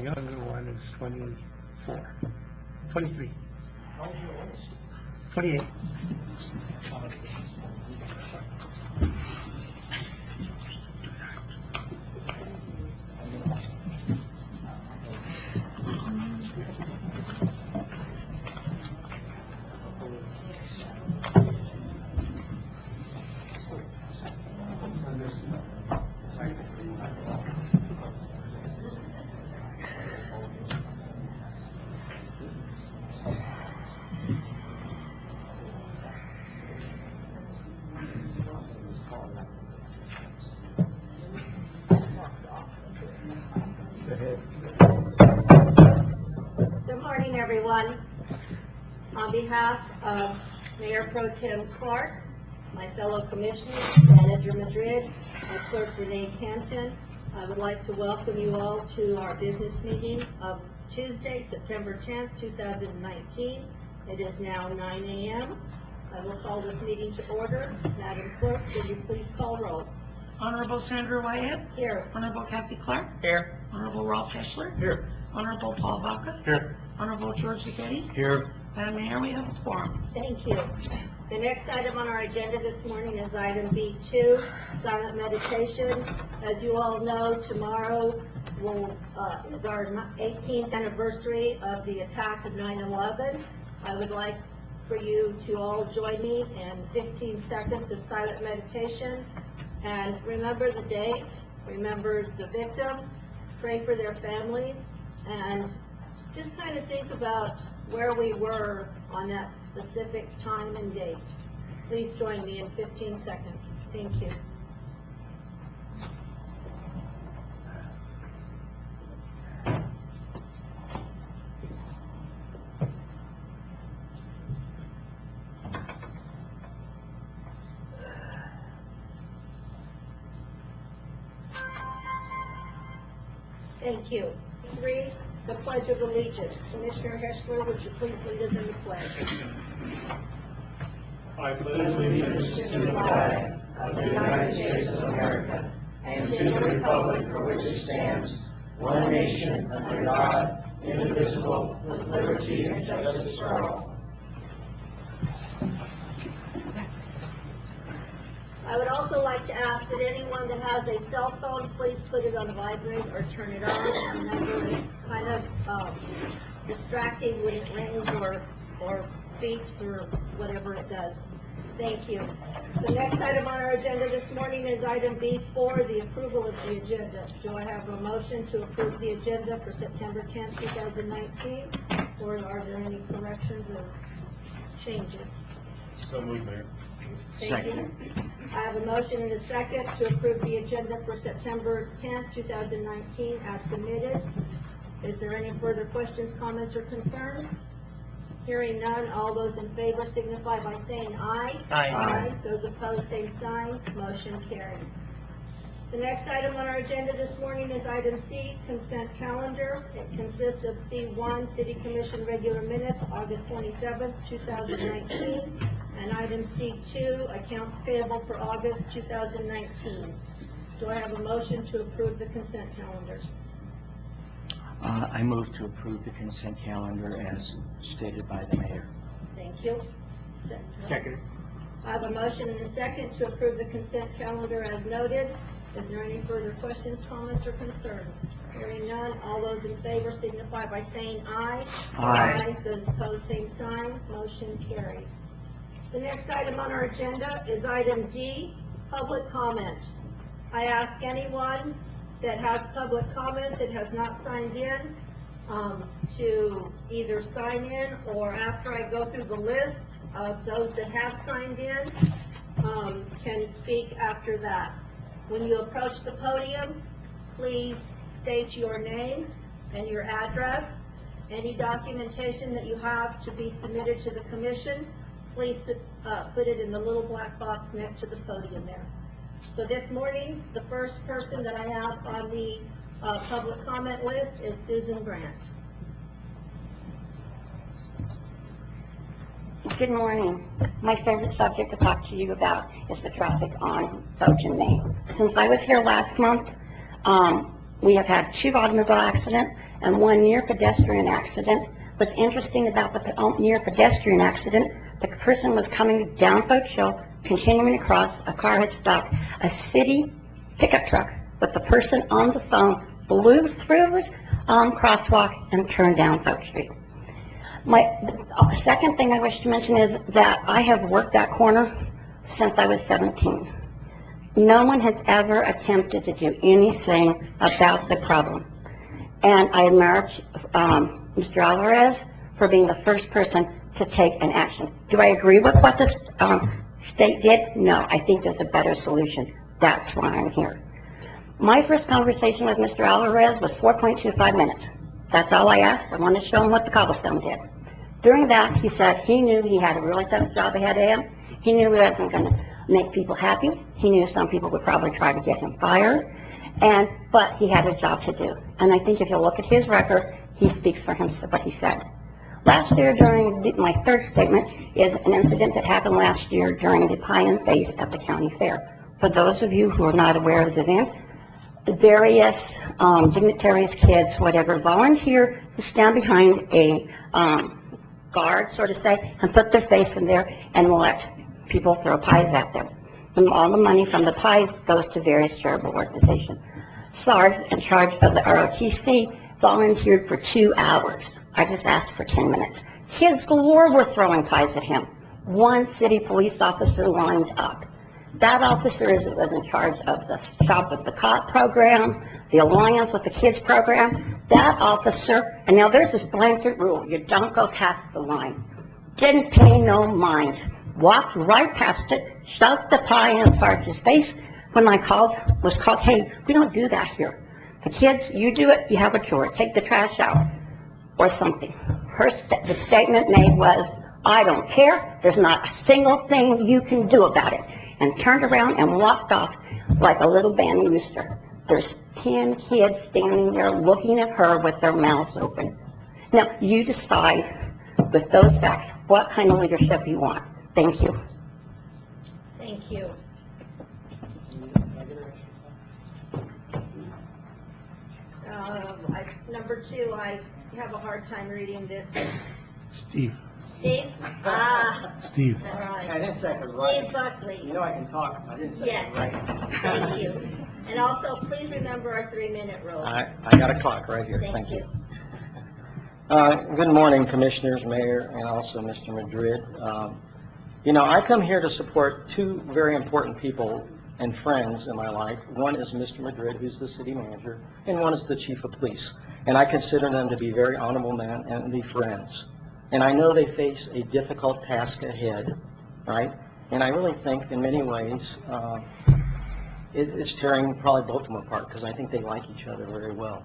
The younger one is 24, 23, 28. Good morning, everyone. On behalf of Mayor Pro Tem Clark, my fellow commissioners, Manager Madrid, and Clerk Renee Canton, I would like to welcome you all to our business meeting of Tuesday, September 10th, 2019. It is now 9 a.m. I will call this meeting to order. Madam Clerk, would you please call roll? Honorable Sandra Wyatt. Here. Honorable Kathy Clark. Here. Honorable Ralph Heschler. Here. Honorable Paul Baca. Here. Honorable George Zagetti. Here. Madam Mayor, we have a quorum. Thank you. The next item on our agenda this morning is item B2, silent meditation. As you all know, tomorrow is our 18th anniversary of the attack of 9/11. I would like for you to all join me in 15 seconds of silent meditation and remember the date, remember the victims, pray for their families, and just kind of think about where we were on that specific time and date. Please join me in 15 seconds. Thank you. Thank you. 3, the Pledge of Allegiance. Commissioner Heschler, would you please lead us in the pledge? I pledge allegiance to the flag of the United States of America and to the republic for which it stands, one nation under God, indivisible, with liberty and justice for all. I would also like to ask that anyone that has a cell phone, please put it on vibrate or turn it on. Remember, it's kind of distracting when it rings or beeps or whatever it does. Thank you. The next item on our agenda this morning is item B4, the approval of the agenda. Do I have a motion to approve the agenda for September 10th, 2019? Or are there any corrections or changes? So moved, Mayor. Thank you. I have a motion and a second to approve the agenda for September 10th, 2019 as submitted. Is there any further questions, comments, or concerns? Hearing none, all those in favor signify by saying aye. Aye. Those opposed, same sign. Motion carries. The next item on our agenda this morning is item C, consent calendar. It consists of C1, City Commission regular minutes, August 27th, 2019, and item C2, accounts payable for August 2019. Do I have a motion to approve the consent calendars? I move to approve the consent calendar as stated by the mayor. Thank you. Second. I have a motion and a second to approve the consent calendar as noted. Is there any further questions, comments, or concerns? Hearing none, all those in favor signify by saying aye. Aye. Those opposed, same sign. Motion carries. The next item on our agenda is item D, public comment. I ask anyone that has public comment that has not signed in to either sign in, or after I go through the list of those that have signed in, can speak after that. When you approach the podium, please state your name and your address. Any documentation that you have to be submitted to the commission, please put it in the little black box next to the podium there. So this morning, the first person that I have on the public comment list is Susan Grant. Good morning. My favorite subject to talk to you about is the traffic on Foch and Main. Since I was here last month, we have had 2 automobile accidents and one near pedestrian accident. What's interesting about the near pedestrian accident, the person was coming down Foch Hill, continuing across, a car had stopped. A city pickup truck with the person on the phone blew through the crosswalk and turned down Foch Street. My second thing I wish to mention is that I have worked that corner since I was 17. No one has ever attempted to do anything about the problem. And I admire Mr. Alvarez for being the first person to take an action. Do I agree with what the state did? No, I think there's a better solution. That's why I'm here. My first conversation with Mr. Alvarez was 4.25 minutes. That's all I asked. I wanted to show him what the cobblestone did. During that, he said he knew he had a really tough job ahead of him. He knew he wasn't going to make people happy. He knew some people would probably try to get him fired. But he had a job to do. And I think if you look at his record, he speaks for himself, what he said. Last year, my third statement is an incident that happened last year during the Pie and Face at the county fair. For those of you who are not aware of the event, various dignitaries, kids, whatever, volunteer to stand behind a guard, so to say, and put their face in there and let people throw pies at them. And all the money from the pies goes to various charitable organizations. SARS, in charge of the ROTC, volunteered for 2 hours. I just asked for 10 minutes. Kids galore were throwing pies at him. One city police officer lined up. That officer was in charge of the Shop with the Cop program, the Alliance with the Kids program. That officer, and now there's this blanket rule, you don't go past the line. Didn't pay no mind. Walked right past it, shoved the pie in Sarge's face. When I was called, hey, we don't do that here. The kids, you do it, you have a chore. Take the trash out or something. The statement made was, I don't care. There's not a single thing you can do about it. And turned around and walked off like a little bandy rooster. There's 10 kids standing there looking at her with their mouths open. Now, you decide with those facts what kind of leadership you want. Thank you. Thank you. Number 2, I have a hard time reading this. Steve. Steve? Steve. All right. I didn't say it was right. Steve Buckley. You know I can talk. I didn't say it was right. Yes, thank you. And also, please remember our 3-minute rule. I got a clock right here. Thank you. Good morning, Commissioners, Mayor, and also Mr. Madrid. I come here to support 2 very important people and friends in my life. One is Mr. Madrid, who's the city manager, and one is the chief of police. And I consider them to be very honorable men and be friends. And I know they face a difficult task ahead, right? And I really think in many ways it's tearing probably both of them apart because I think they like each other very well,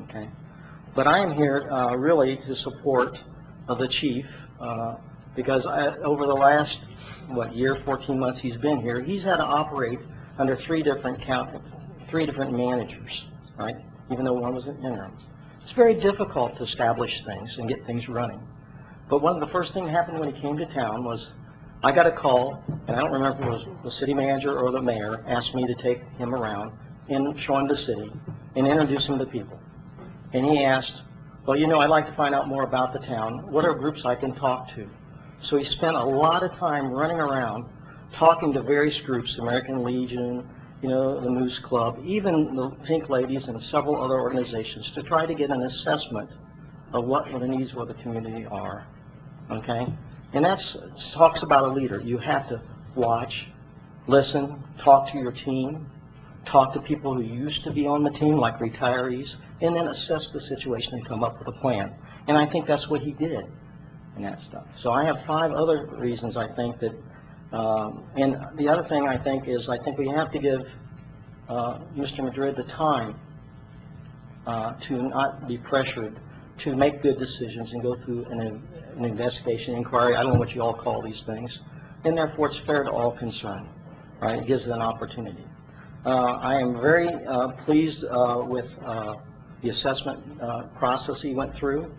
okay? But I am here really to support the chief because over the last, year, 14 months he's been here, he's had to operate under 3 different managers, right? Even though one was an interim. It's very difficult to establish things and get things running. But one of the first things that happened when he came to town was I got a call, and I don't remember if it was the city manager or the mayor, asked me to take him around and show him the city and introduce him to people. And he asked, well, I'd like to find out more about the town. What are groups I can talk to? So he spent a lot of time running around talking to various groups, American Legion, the Moose Club, even the Pink Ladies and several other organizations to try to get an assessment of what the needs of the community are, okay? And that talks about a leader. You have to watch, listen, talk to your team, talk to people who used to be on the team, like retirees, and then assess the situation and come up with a plan. And I think that's what he did and that stuff. So I have 5 other reasons I think that, and the other thing I think is I think we have to give Mr. Madrid the time to not be pressured to make good decisions and go through an investigation, inquiry, I don't know what you all call these things, and therefore it's fair to all concerned, right? It gives it an opportunity. I am very pleased with the assessment process he went through.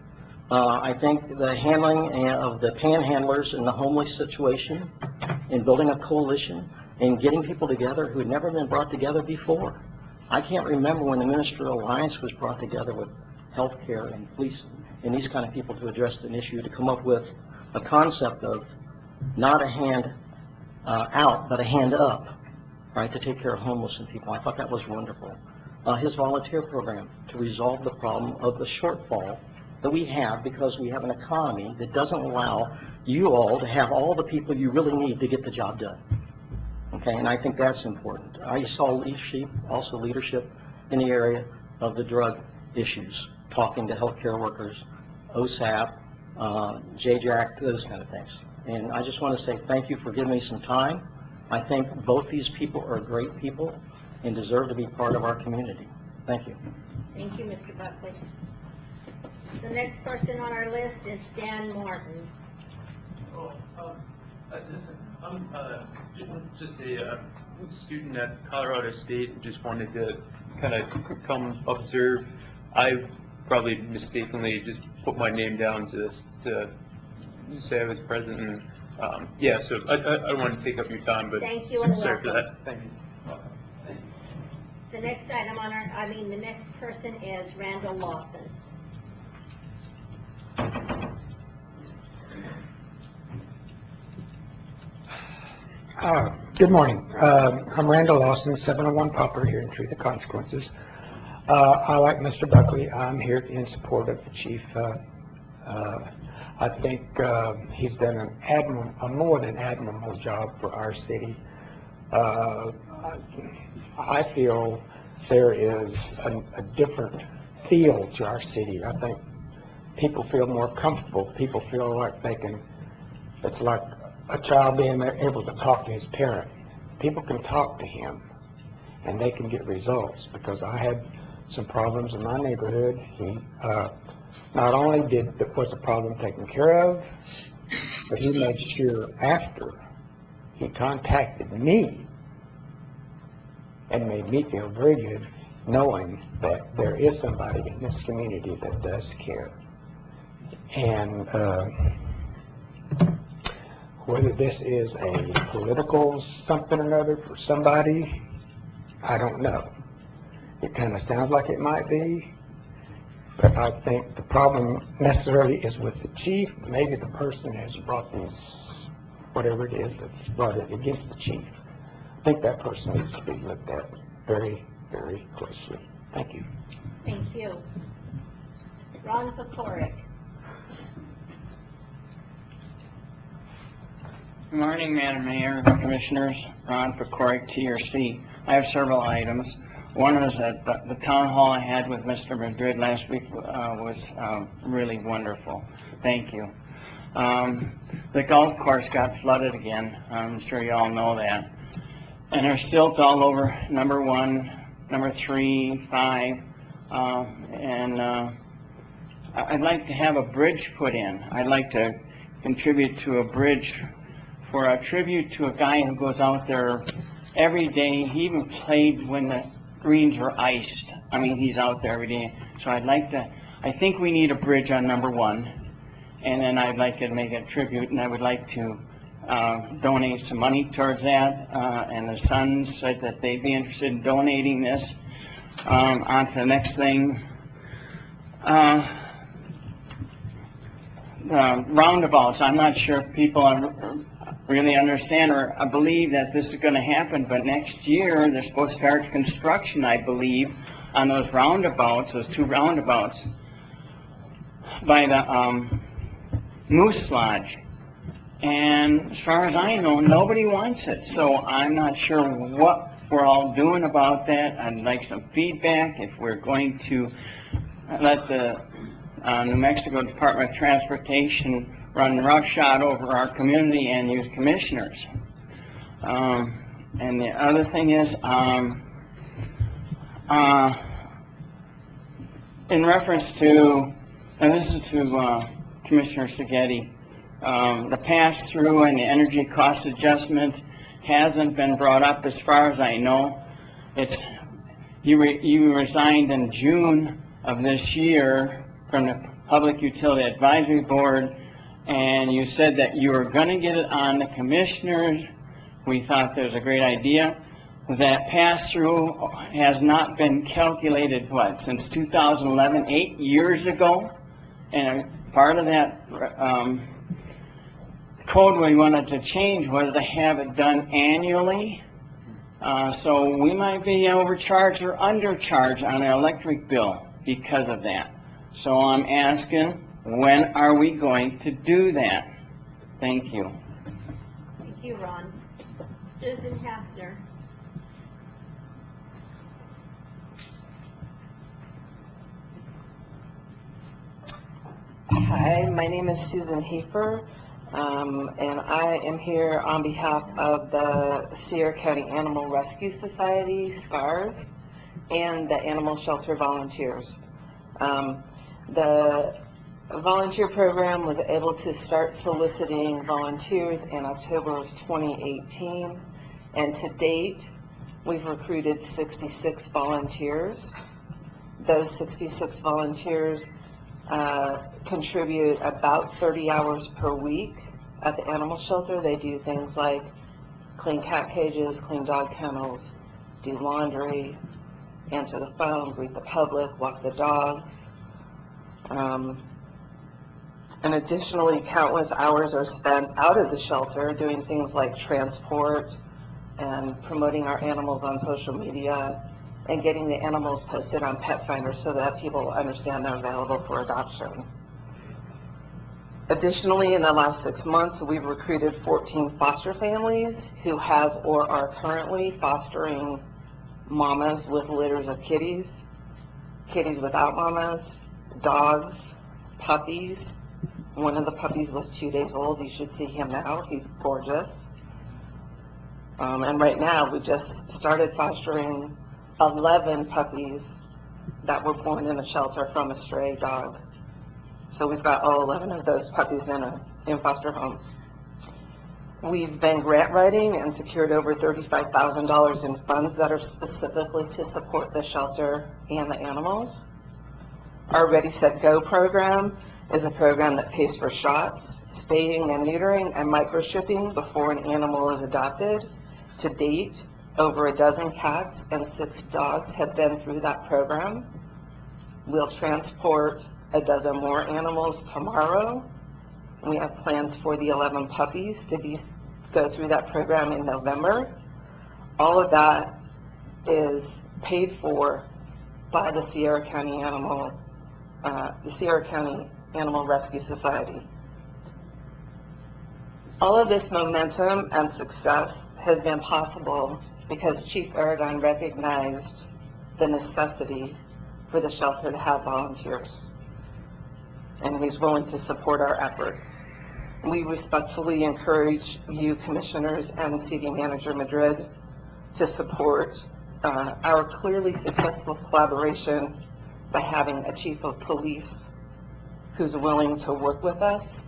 I think the handling of the panhandlers in the homeless situation and building a coalition and getting people together who had never been brought together before. I can't remember when the Ministerial Alliance was brought together with healthcare and police and these kind of people to address an issue, to come up with a concept of not a hand out, but a hand up, right, to take care of homeless and people. I thought that was wonderful. His volunteer program to resolve the problem of the shortfall that we have because we have an economy that doesn't allow you all to have all the people you really need to get the job done. Okay, and I think that's important. I saw leadership in the area of the drug issues, talking to healthcare workers, OSAP, JJAC, those kind of things. And I just want to say thank you for giving me some time. I think both these people are great people and deserve to be part of our community. Thank you. Thank you, Mr. Buckley. The next person on our list is Dan Martin. I'm just a student at Colorado State. Just wanted to kind of come observe. I probably mistakenly just put my name down to say I was present. And yeah, so I don't want to take up your time, but Thank you and sorry for welcome. that. Thank you. The next item on our, the next person is Randall Lawson. Good morning. I'm Randall Lawson, 701 Poplar here in Tree the Consequences. I, like Mr. Buckley, I'm here in support of the chief. I think he's done a more than admirable job for our city. I feel there is a different feel to our city. I think people feel more comfortable. People feel like they can, it's like a child being able to talk to his parent. People can talk to him and they can get results, because I had some problems in my neighborhood. He not only was the problem taken care of, but he made sure after he contacted me and made me feel very good knowing that there is somebody in this community that does care. And whether this is a political something or another for somebody, I don't know. It kind of sounds like it might be, but I think the problem necessarily is with the chief. Maybe the person has brought these, whatever it is that's brought it against the chief. I think that person needs to be looked at very, very closely. Thank you. Thank you. Ron Pecoric. Good morning, Madam Mayor, Commissioners. Ron Pecoric, TRC. I have several items. One is that the town hall I had with Mr. Madrid last week was really wonderful. Thank you. The golf course got flooded again. I'm sure you all know that. And there's silt all over number 1, number 3, 5. I'd like to have a bridge put in. I'd like to contribute to a bridge for a tribute to a guy who goes out there every day. He even played when the greens were iced. I mean, he's out there every day. So I think we need a bridge on number 1. And then I'd like to make a tribute, and I would like to donate some money towards that. And the Sons said that they'd be interested in donating this. On to the next thing. The roundabouts, I'm not sure if people really understand or believe that this is going to happen, but next year they're supposed to start construction, I believe, on those roundabouts, those 2 roundabouts, by the Moose Lodge. And as far as I know, nobody wants it, so I'm not sure what we're all doing about that. I'd like some feedback if we're going to let the New Mexico Department of Transportation run roughshod over our community and use commissioners. And the other thing is, in reference to, and this is to Commissioner Seghetti, the pass-through and the energy cost adjustment hasn't been brought up as far as I know. You resigned in June of this year from the Public Utility Advisory Board, and you said that you were going to get it on the commissioners. We thought that was a great idea. that pass-through has not been calculated, since 2011, 8 years ago? And part of that code we wanted to change was to have it done annually. So we might be overcharged or undercharged on an electric bill because of that. So I'm asking, when are we going to do that? Thank you. Thank you, Ron. Susan Hafner. Hi, my name is Susan Hafer, and I am here on behalf of the Sierra County Animal Rescue Society, SCARS, and the Animal Shelter Volunteers. The volunteer program was able to start soliciting volunteers in October of 2018, and to date, we've recruited 66 volunteers. Those 66 volunteers contribute about 30 hours per week at the animal shelter. They do things like clean cat cages, clean dog kennels, do laundry, answer the phone, greet the public, walk the dogs. And additionally, countless hours are spent out of the shelter doing things like transport and promoting our animals on social media and getting the animals posted on Pet Finder so that people understand they're available for adoption. Additionally, in the last 6 months, we've recruited 14 foster families who have or are currently fostering mamas with litters of kitties, kitties without mamas, dogs, puppies. One of the puppies was 2 days old. You should see him now. He's gorgeous. And right now, we just started fostering 11 puppies that were born in a shelter from a stray dog. So we've got all 11 of those puppies in foster homes. We've been grant writing and secured over $35,000 in funds that are specifically to support the shelter and the animals. Our Ready, Set, Go program is a program that pays for shots, spaying and neutering, and microchipping before an animal is adopted. To date, over a dozen cats and 6 dogs have been through that program. We'll transport a dozen more animals tomorrow. We have plans for the 11 puppies to go through that program in November. All of that is paid for by the Sierra County Animal Rescue Society. All of this momentum and success has been possible because Chief Aragon recognized the necessity for the shelter to have volunteers, and he's willing to support our efforts. We respectfully encourage you, commissioners, and City Manager Madrid to support our clearly successful collaboration by having a chief of police who's willing to work with us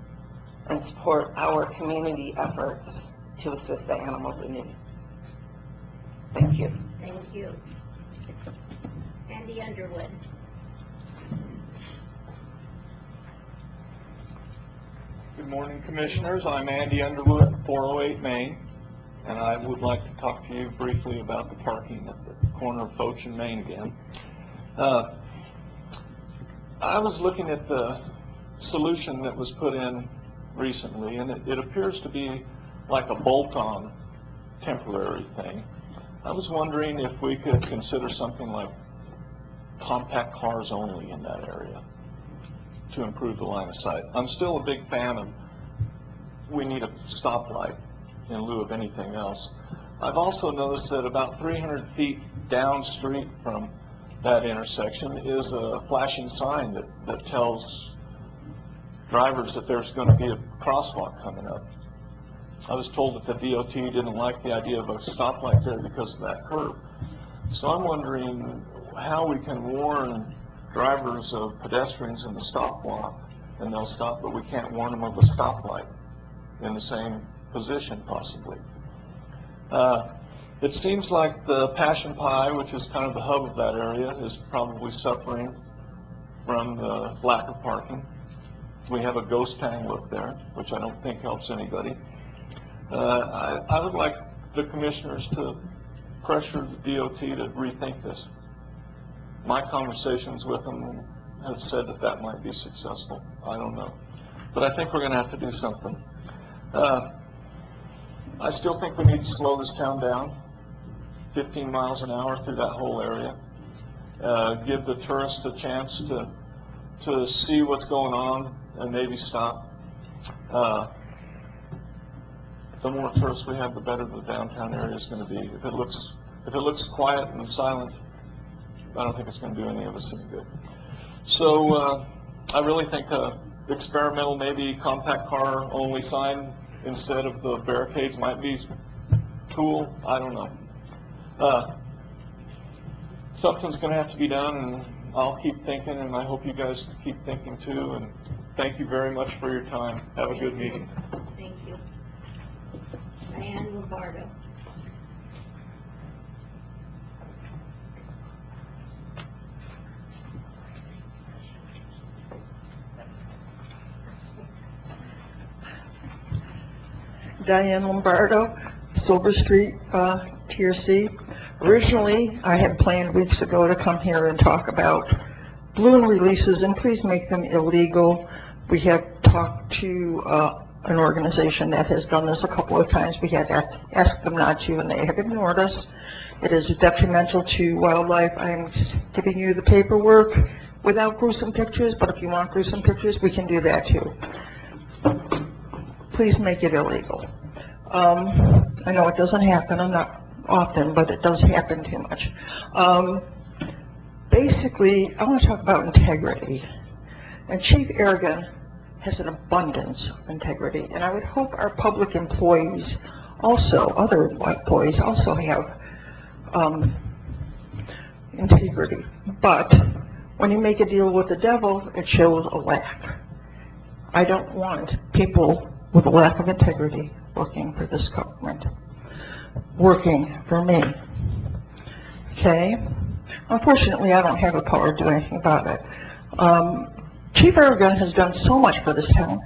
and support our community efforts to assist the animals in need. Thank you. Thank you. Andy Underwood. Good morning, Commissioners. I'm Andy Underwood, 408 Main, and I would like to talk to you briefly about the parking at the corner of Foch and Main again. I was looking at the solution that was put in recently, and it appears to be like a bolt-on temporary thing. I was wondering if we could consider something like compact cars only in that area to improve the line of sight. I'm still a big fan of we need a stoplight in lieu of anything else. I've also noticed that about 300 feet down street from that intersection is a flashing sign that tells drivers that there's going to be a crosswalk coming up. I was told that the DOT didn't like the idea of a stoplight there because of that curve. So I'm wondering how we can warn drivers of pedestrians in the stop block, and they'll stop, but we can't warn them of a stoplight in the same position, possibly. It seems like the Passion Pie, which is kind of the hub of that area, is probably suffering from the lack of parking. We have a ghost town look there, which I don't think helps anybody. I would like the commissioners to pressure the DOT to rethink this. My conversations with them have said that that might be successful. I don't know. But I think we're going to have to do something. I still think we need to slow this town down, 15 miles an hour through that whole area. Give the tourists a chance to see what's going on and maybe stop. The more tourists we have, the better the downtown area is going to be. If it looks quiet and silent, I don't think it's going to do any of us any good. So I really think experimental, maybe compact car only sign instead of the barricades might be cool. I don't know. Something's going to have to be done, and I'll keep thinking, and I hope you guys keep thinking too. And thank you very much for your time. Have a good meeting. Thank you. Diane Lombardo. Diane Lombardo, Silver Street, TRC. Originally, I had planned weeks ago to come here and talk about balloon releases, and please make them illegal. We have talked to an organization that has done this a couple of times. We had asked them not to, and they have ignored us. It is detrimental to wildlife. I'm giving you the paperwork without gruesome pictures, but if you want gruesome pictures, we can do that too. Please make it illegal. I know it doesn't happen, not often, but it does happen too much. Basically, I want to talk about integrity. And Chief Aragon has an abundance of integrity, and I would hope our public employees also, other employees also have integrity. But when you make a deal with the devil, it shows a lack. I don't want people with a lack of integrity working for this government, working for me. Okay? Unfortunately, I don't have the power to do anything about it. Chief Aragon has done so much for this town.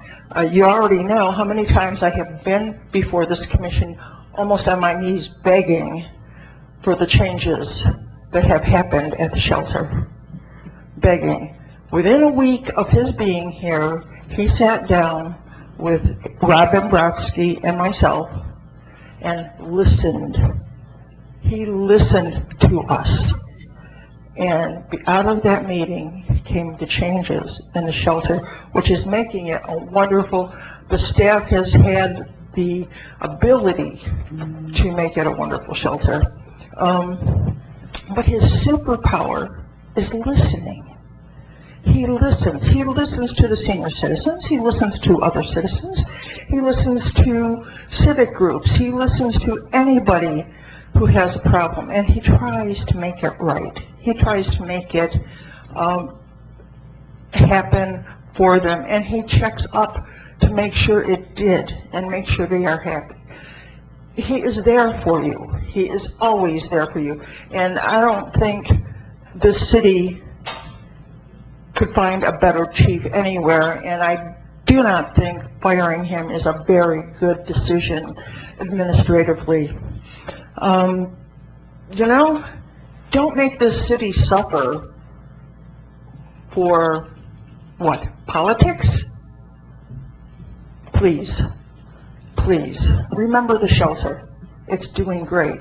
You already know how many times I have been before this commission almost on my knees begging for the changes that have happened at the shelter. Begging. Within a week of his being here, he sat down with Rob Dombrowski and myself and listened. He listened to us. And out of that meeting came the changes in the shelter, which is making it a wonderful, the staff has had the ability to make it a wonderful shelter. But his superpower is listening. He listens. He listens to the senior citizens. He listens to other citizens. He listens to civic groups. He listens to anybody who has a problem, and he tries to make it right. He tries to make it happen for them, and he checks up to make sure it did and make sure they are happy. He is there for you. He is always there for you. And I don't think the city could find a better chief anywhere, and I do not think firing him is a very good decision administratively. You know, don't make this city suffer for, what, politics? Please, please, remember the shelter. It's doing great.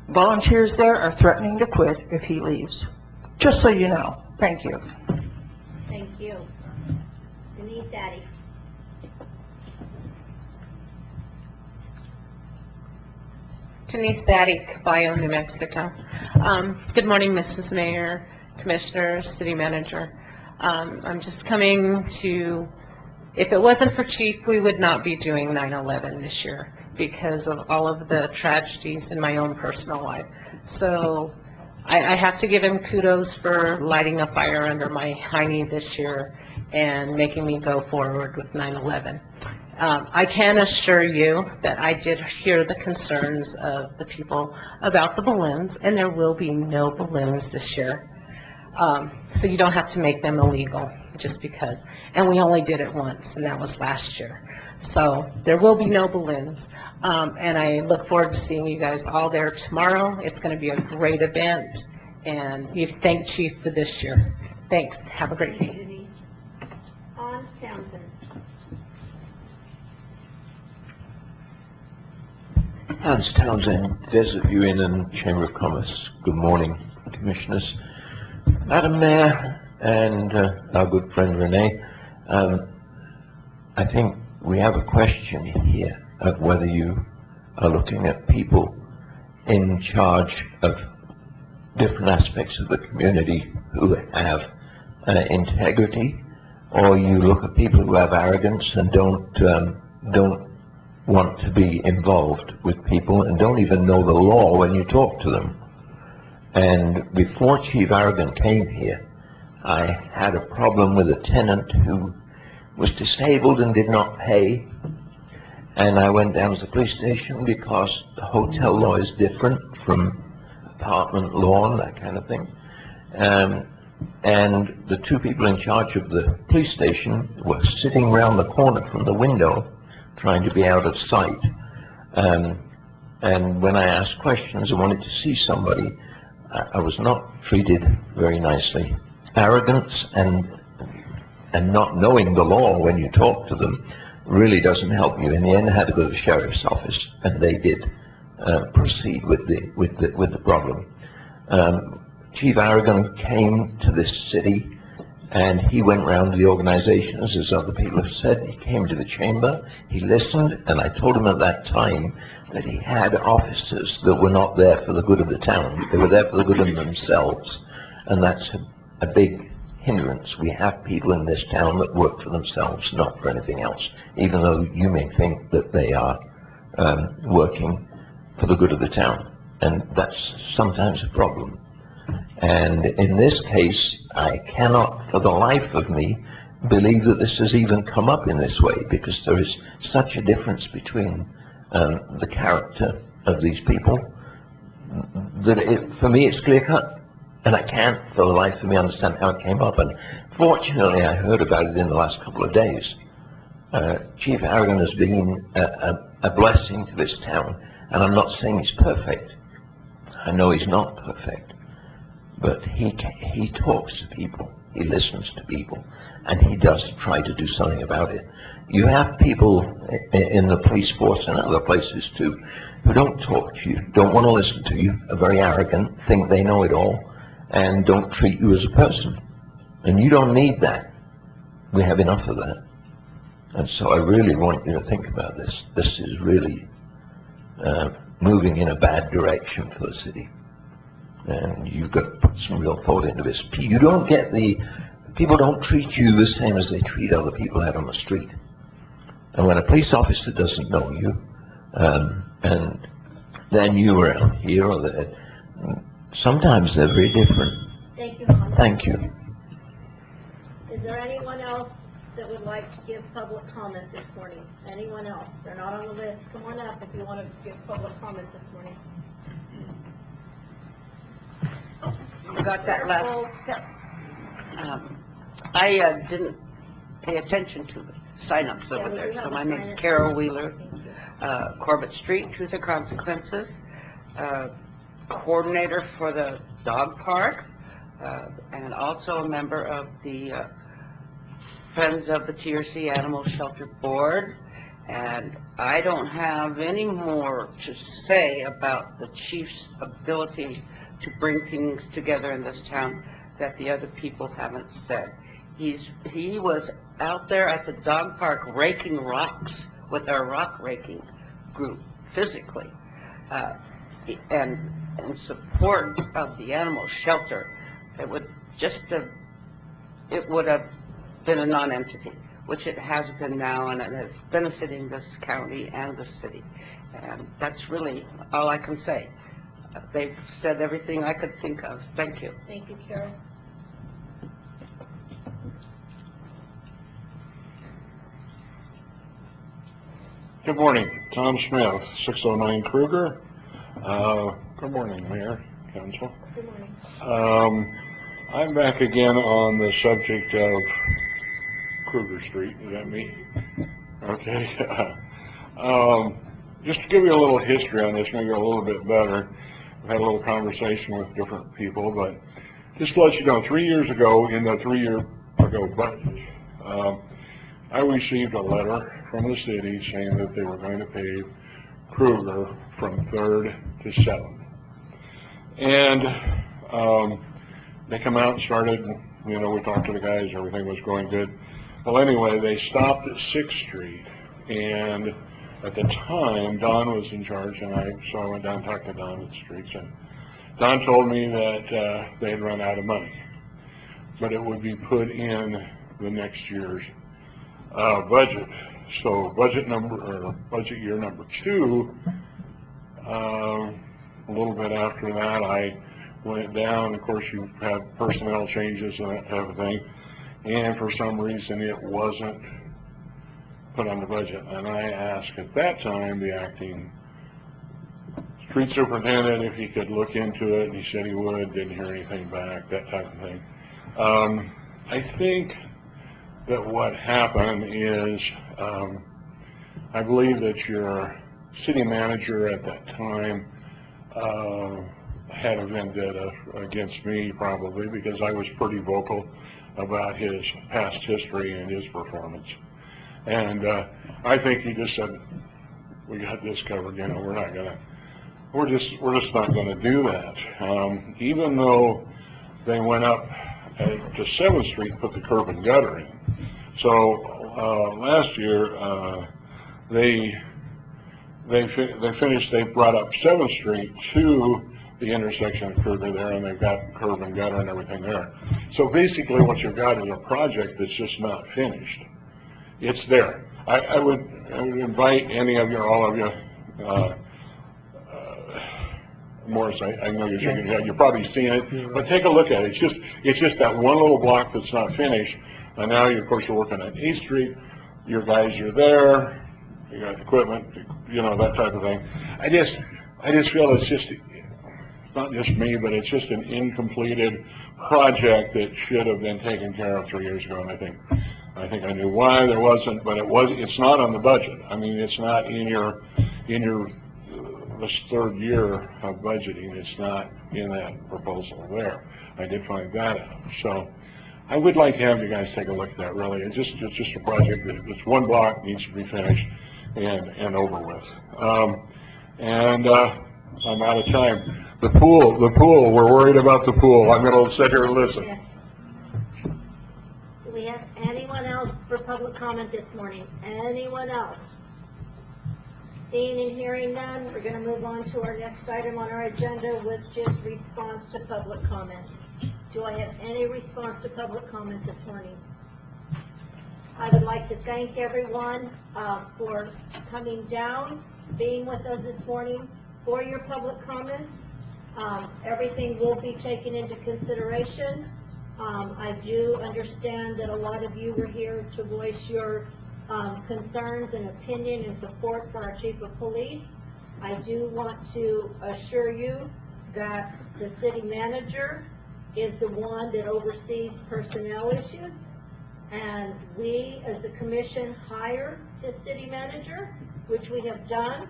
Volunteers there are threatening to quit if he leaves. Just so you know. Thank you. Thank you. Denise Addy. Denise Addy, Caballo, New Mexico. Good morning, Mrs. Mayor, Commissioners, City Manager. I'm just coming to, if it wasn't for Chief, we would not be doing 9/11 this year because of all of the tragedies in my own personal life. So I have to give him kudos for lighting a fire under my hiney this year and making me go forward with 9/11. I can assure you that I did hear the concerns of the people about the balloons, and there will be no balloons this year. So you don't have to make them illegal. just because. And we only did it once, and that was last year. So there will be no balloons. And I look forward to seeing you guys all there tomorrow. It's going to be a great event, and you thank Chief for this year. Thanks. Have a great Thank you, day. Denise. On Townsend. Hans Townsend, Desert View Inn and Chamber of Commerce. Good morning, Commissioners. Madam Mayor and our good friend Renee, I think we have a question here of whether you are looking at people in charge of different aspects of the community who have integrity, or you look at people who have arrogance and don't want to be involved with people and don't even know the law when you talk to them. And before Chief Aragon came here, I had a problem with a tenant who was disabled and did not pay, and I went down to the police station because the hotel law is different from apartment law and that kind of thing. And the two people in charge of the police station were sitting around the corner from the window trying to be out of sight. And when I asked questions and wanted to see somebody, I was not treated very nicely. Arrogance and not knowing the law when you talk to them really doesn't help you. In the end, I had to go to the sheriff's office, and they did proceed with the problem. Chief Aragon came to this city, and he went around to the organizations, as other people have said. He came to the chamber, he listened, and I told him at that time that he had officers that were not there for the good of the town. They were there for the good of themselves, and that's a big hindrance. We have people in this town that work for themselves, not for anything else, even though you may think that they are working for the good of the town, and that's sometimes a problem. And in this case, I cannot for the life of me believe that this has even come up in this way, because there is such a difference between the character of these people that for me it's clear cut, and I can't for the life of me understand how it came up. And fortunately I heard about it in the last couple of days. Chief Aragon has been a blessing to this town, and I'm not saying he's perfect. I know he's not perfect. But he talks to people, he listens to people, and he does try to do something about it. You have people in the police force and other places too, who don't talk to you, don't want to listen to you, are very arrogant, think they know it all, and don't treat you as a person. And you don't need that. We have enough of that. And so I really want you to think about this. This is really moving in a bad direction for the city. And you've got to put some real thought into this. You don't get people don't treat you the same as they treat other people out on the street. And when a police officer doesn't know you, and then you around here, or there, sometimes they're very different. Thank you, Hans. Thank you. Is there anyone else that would like to give public comment this morning? Anyone else? They're not on the list. Come on up if you want to give public comment this morning. You got that last step. I didn't pay attention to the sign-ups over there, so my name's Carol Wheeler, Corbett Street, Truth or Consequences, coordinator for the dog park, and also a member of the Friends of the TRC Animal Shelter Board. And I don't have any more to say about the chief's ability to bring things together in this town that the other people haven't said. He was out there at the dog park raking rocks with our rock raking group physically, and in support of the animal shelter. It would have been a non-entity, which it has been now, and it is benefiting this county and the city. And that's really all I can say. They've said everything I could think of. Thank you. Thank you, Carol. Good morning, Tom Smith, 609 Kruger. Good morning, Mayor, Council. Good morning. I'm back again on the subject of Kruger Street. Is that me? Okay. Just to give you a little history on this, maybe a little bit better. I've had a little conversation with different people, but just to let you know, 3 years ago, in the 3 year ago budget, I received a letter from the city saying that they were going to pave Kruger from 3rd to 7th. And they come out and started, you know, we talked to the guys, everything was going good. Well, anyway, they stopped at 6th Street, and at the time, Don was in charge, and so I went down and talked to Don at the streets, and Don told me that they had run out of money, but it would be put in the next year's budget. So budget year number 2, a little bit after that, I went down. Of course, you have personnel changes and that type of thing, and for some reason it wasn't put on the budget. And I asked at that time the acting street superintendent if he could look into it, and he said he would. Didn't hear anything back, that type of thing. I think that what happened is, I believe that your city manager at that time had a vendetta against me, probably because I was pretty vocal about his past history and his performance. And I think he just said, "We got this covered. You know, we're just not gonna do that." Even though they went up to 7th Street and put the curb and gutter in. So last year they finished. They brought up 7th Street to the intersection of Kruger there, and they've got curb and gutter and everything there. So basically, what you've got is a project that's just not finished. It's there. I would invite any of you, or all of you, Morris, I know you're shaking your head. You've probably seen it, but take a look at it. It's just that one little block that's not finished. And now, of course, you're working on 8th Street. Your guys are there. You got equipment, you know, that type of thing. I just feel it's just, not just me, but it's just an incompleted project that should have been taken care of 3 years ago. And I think I knew why there wasn't, but it's not on the budget. I mean, it's not in your this 3rd year of budgeting. It's not in that proposal there. I did find that out. So I would like to have you guys take a look at that. Really, it's just a project that it's one block, needs to be finished and over with. I'm out of time. The pool, we're worried about the pool. I'm going to sit here and listen. Yes. Do we have anyone else for public comment this morning? Anyone else? Seeing and hearing none, we're going to move on to our next item on our agenda, which is response to public comment. Do I have any response to public comment this morning? I would like to thank everyone for coming down, being with us this morning, for your public comments. Everything will be taken into consideration. I do understand that a lot of you were here to voice your concerns and opinion and support for our chief of police. I do want to assure you that the city manager is the one that oversees personnel issues, and we as the commission hire the city manager, which we have done,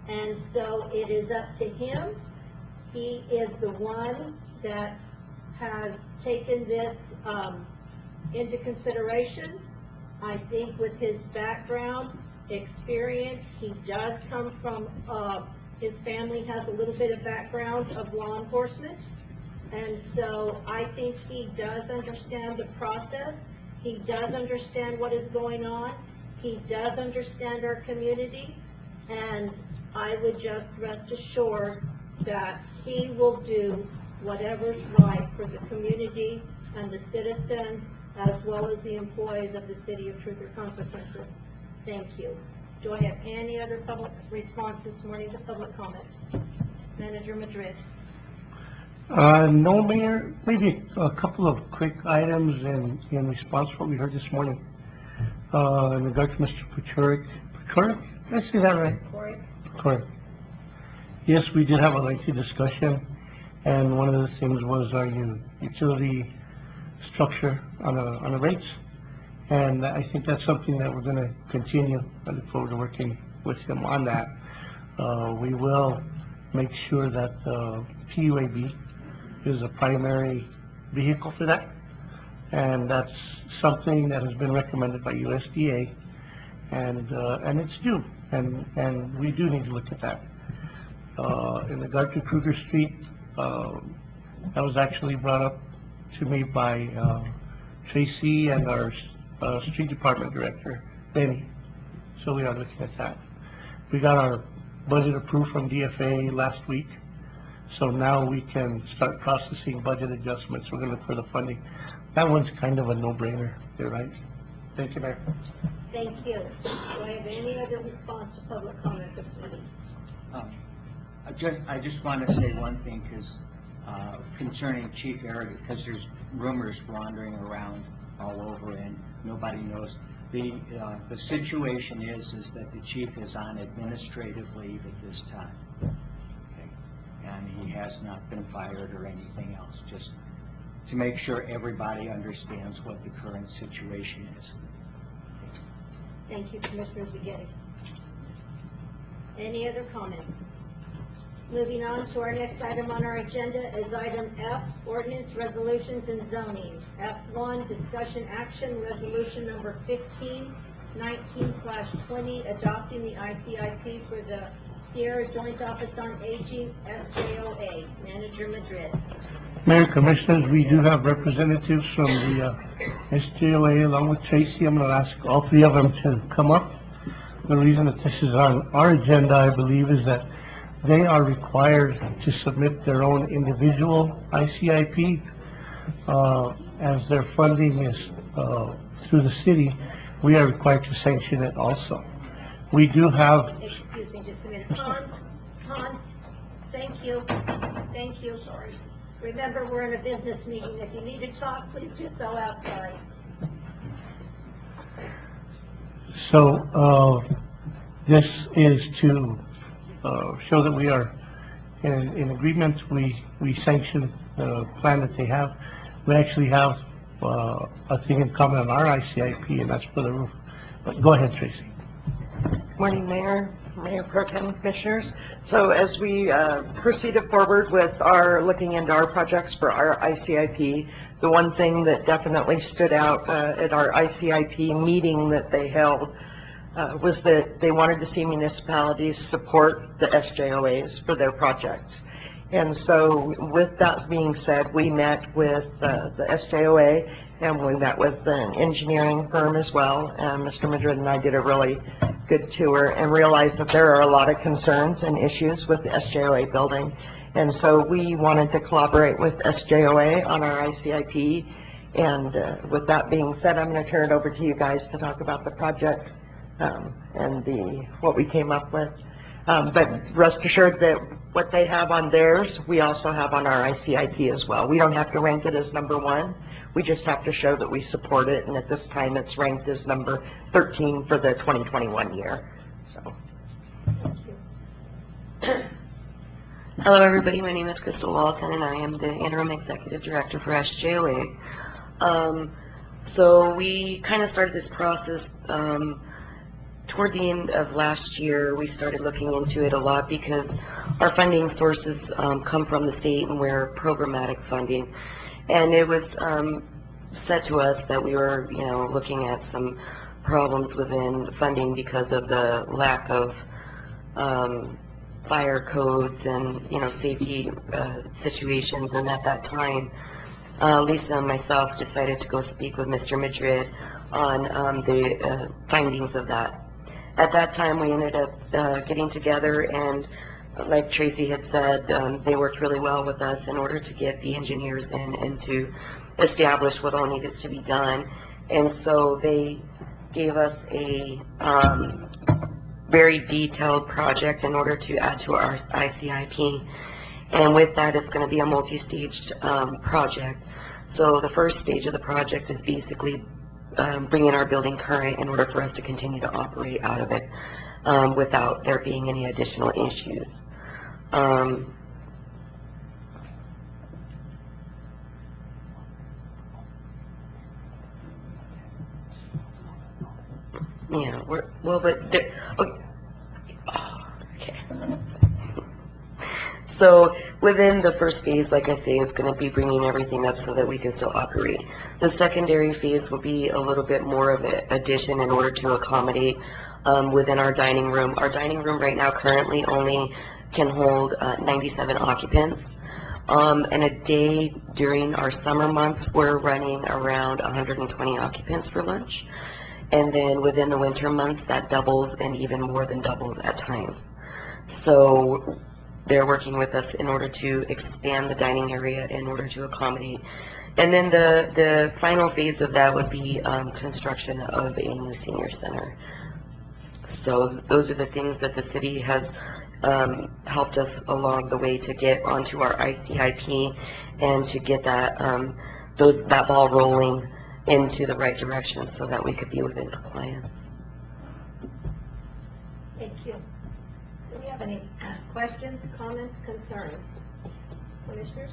and so it is up to him. He is the one that has taken this into consideration. I think with his background, experience, he does come from, his family has a little bit of background of law enforcement, and so I think he does understand the process. He does understand what is going on. He does understand our community, and I would just rest assured that he will do whatever's right for the community and the citizens, as well as the employees of the City of Truth or Consequences. Thank you. Do I have any other public response this morning to public comment? Manager Madrid. No, Mayor. Maybe a couple of quick items in response to what we heard this morning. In regard to Mr. Pachurik. Did I say that right? Correct. Yes, we did have a lengthy discussion, and one of the things was our utility structure on the rates. And I think that's something that we're going to continue. I look forward to working with him on that. We will make sure that the PUAB is a primary vehicle for that. And that's something that has been recommended by USDA, and it's due, and we do need to look at that. In regard to Kruger Street, that was actually brought up to me by Tracy and our street department director, Benny. So we are looking at that. We got our budget approved from DFA last week, so now we can start processing budget adjustments. We're going to look for the funding. That one's kind of a no-brainer. You're right. Thank you, Mayor. Thank you. Do I have any other response to public comment this evening? I just want to say one thing, because concerning Chief Eric, because there's rumors wandering around all over and nobody knows. The situation is that the chief is on administrative leave at this time. Okay? And he has not been fired or anything else, just to make sure everybody understands what the current situation is. Thank you, Commissioner Zagetti. Any other comments? Moving on to our next item on our agenda is item F, ordinance resolutions and zoning. F1, discussion action, resolution number 1519/20, adopting the ICIP for the Sierra Joint Office on Aging, SJOA. Manager Madrid. Mayor, Commissioners, we do have representatives from the SJOA along with Tracy. I'm going to ask all three of them to come up. The reason that this is on our agenda, I believe, is that they are required to submit their own individual ICIP as their funding is through the city. We are required to sanction it also. We do have... Excuse me just a minute. Hans, thank you. Thank you. Sorry. Remember, we're in a business meeting. If you need to talk, please do so outside. So this is to show that we are in agreement. We sanction the plan that they have. We actually have a thing in common on our ICIP, and that's for the roof. But go ahead, Tracy. Morning, Mayor, Mayor Pro Tem, Commissioners. So as we proceeded forward with looking into our projects for our ICIP, the one thing that definitely stood out at our ICIP meeting that they held was that they wanted to see municipalities support the SJOAs for their projects. And so with that being said, we met with the SJOA, and we met with an engineering firm as well. And Mr. Madrid and I did a really good tour and realized that there are a lot of concerns and issues with the SJOA building. And so we wanted to collaborate with SJOA on our ICIP. And with that being said, I'm going to turn it over to you guys to talk about the projects and what we came up with. But rest assured that what they have on theirs, we also have on our ICIP as well. We don't have to rank it as number 1. We just have to show that we support it, and at this time it's ranked as number 13 for the 2021 year. So. Thank you. Hello everybody, my name is Crystal Walton and I am the Interim Executive Director for SJOA. So we kind of started this process toward the end of last year. We started looking into it a lot because our funding sources come from the state and we're programmatic funding. And it was said to us that we were, looking at some problems within funding because of the lack of fire codes and, safety situations. And at that time, Lisa and myself decided to go speak with Mr. Madrid on the findings of that. At that time, we ended up getting together, and like Tracy had said, they worked really well with us in order to get the engineers in and to establish what all needed to be done. And so they gave us a very detailed project in order to add to our ICIP. And with that, it's going to be a multi-staged project. So the first stage of the project is basically bringing our building current in order for us to continue to operate out of it without there being any additional issues. Yeah, but there, okay. So within the first phase, like I say, is going to be bringing everything up so that we can still operate. The secondary phase will be a little bit more of an addition in order to accommodate within our dining room. Our dining room right now currently only can hold 97 occupants. In a day during our summer months, we're running around 120 occupants for lunch. And then within the winter months, that doubles and even more than doubles at times. So they're working with us in order to expand the dining area in order to accommodate. And then the final phase of that would be construction of a new senior center. So those are the things that the city has helped us along the way to get onto our ICIP and to get that that ball rolling into the right direction so that we could be within compliance. Thank you. Do we have any questions, comments, concerns? Commissioners?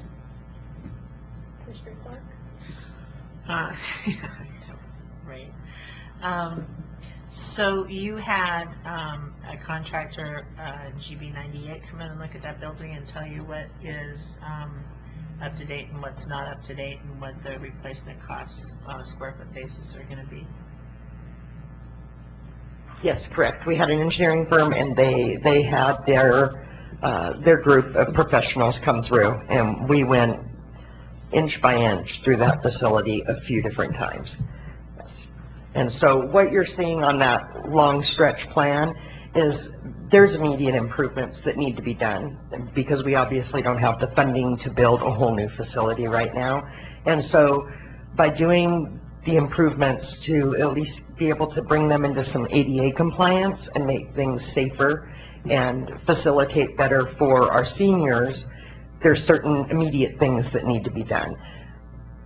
Commissioner Clark? Right. So you had a contractor, GB98, come in and look at that building and tell you what is up to date and what's not up to date and what the replacement costs on a square foot basis are going to be? Yes, correct. We had an engineering firm, and they had their group of professionals come through, and we went inch by inch through that facility a few different times. Yes. And so what you're seeing on that long stretch plan is there's immediate improvements that need to be done because we obviously don't have the funding to build a whole new facility right now. And so by doing the improvements to at least be able to bring them into some ADA compliance and make things safer and facilitate better for our seniors, there's certain immediate things that need to be done.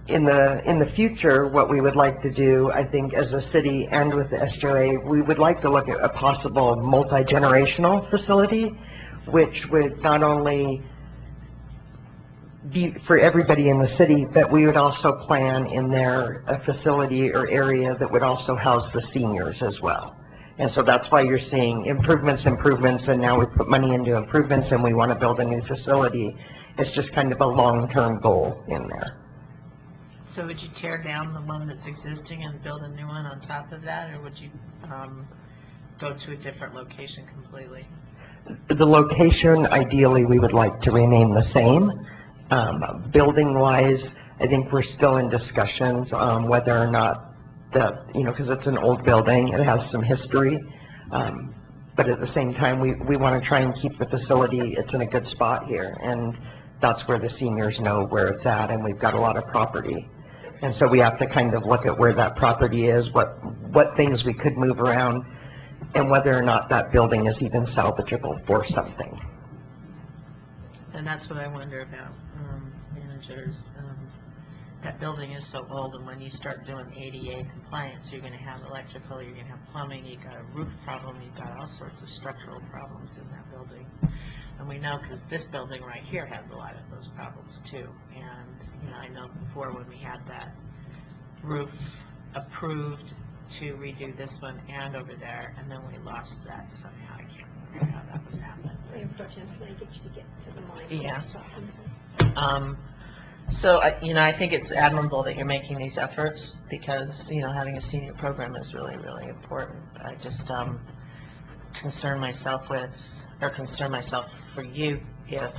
In the future, what we would like to do, I think, as a city and with the SJOA, we would like to look at a possible multi-generational facility, which would not only be for everybody in the city, but we would also plan in there a facility or area that would also house the seniors as well. And so that's why you're seeing improvements, and now we put money into improvements and we want to build a new facility. It's just kind of a long-term goal in there. So would you tear down the one that's existing and build a new one on top of that, or would you go to a different location completely? The location, ideally, we would like to remain the same. Building-wise, I think we're still in discussions on whether or not that, because it's an old building, it has some history, but at the same time, we want to try and keep the facility, it's in a good spot here, and that's where the seniors know where it's at, and we've got a lot of property. And so we have to kind of look at where that property is, what things we could move around, and whether or not that building is even salvageable for something. And that's what I wonder about managers. That building is so old, and when you start doing ADA compliance, you're going to have electrical, you're going to have plumbing, you've got a roof problem, you've got all sorts of structural problems in that building. And we know because this building right here has a lot of those problems too. And I know before when we had that roof approved to redo this one and over there, and then we lost that somehow. I can't remember how that was happening. Unfortunately, get you to get to the mind. Yeah. So, I think it's admirable that you're making these efforts because, having a senior program is really, really important. I just concern myself for you if,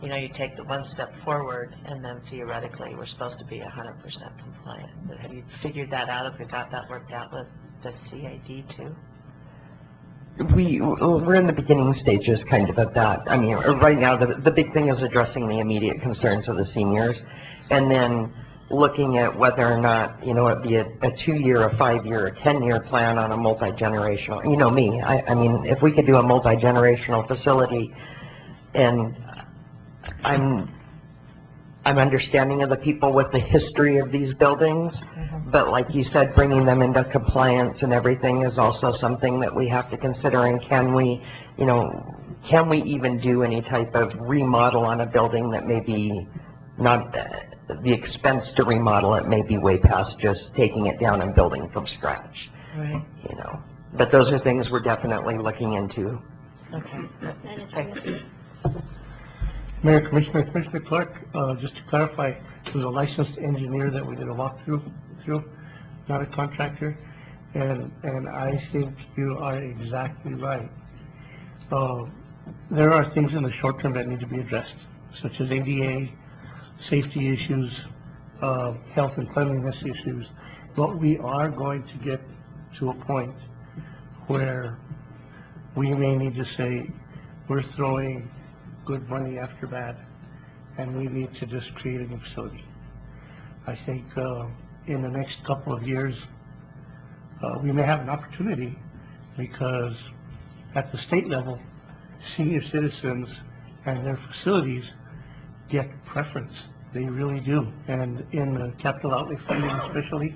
you take the one step forward and then theoretically we're supposed to be 100% compliant. But have you figured that out? Have you got that worked out with the CID too? We're in the beginning stages kind of that. I mean, right now the big thing is addressing the immediate concerns of the seniors and then looking at whether or not, it'd be a 2-year, a 5-year, a 10-year plan on a multi-generational. Me, I mean, if we could do a multi-generational facility, and I'm understanding of the people with the history of these buildings, but like you said, bringing them into compliance and everything is also something that we have to consider. And can we even do any type of remodel on a building that may be not the expense to remodel it may be way past just taking it down and building from scratch. Right. But those are things we're definitely looking into. Okay. Manager. Mayor, Commissioner Clark, just to clarify, it was a licensed engineer that we did a walkthrough through, not a contractor, and I think you are exactly right. There are things in the short term that need to be addressed, such as ADA, safety issues, health and cleanliness issues, but we are going to get to a point where we may need to say, we're throwing good money after bad, and we need to just create a new facility. I think in the next couple of years, we may have an opportunity, because at the state level, senior citizens and their facilities get preference. They really do. And in the capital outlay funding especially,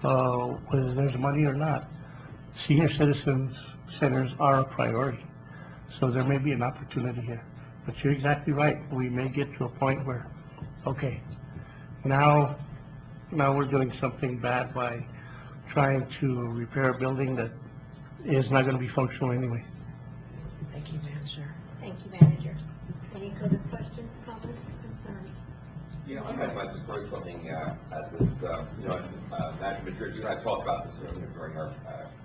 whether there's money or not, senior citizens centers are a priority. So there may be an opportunity here. But you're exactly right. We may get to a point where, okay, now we're doing something bad by trying to repair a building that is not going to be functional anyway. Thank you, Manager. Thank you, Manager. Any further questions, comments, concerns? I might like to throw something at this, Manager Madrid, you and I talked about this during our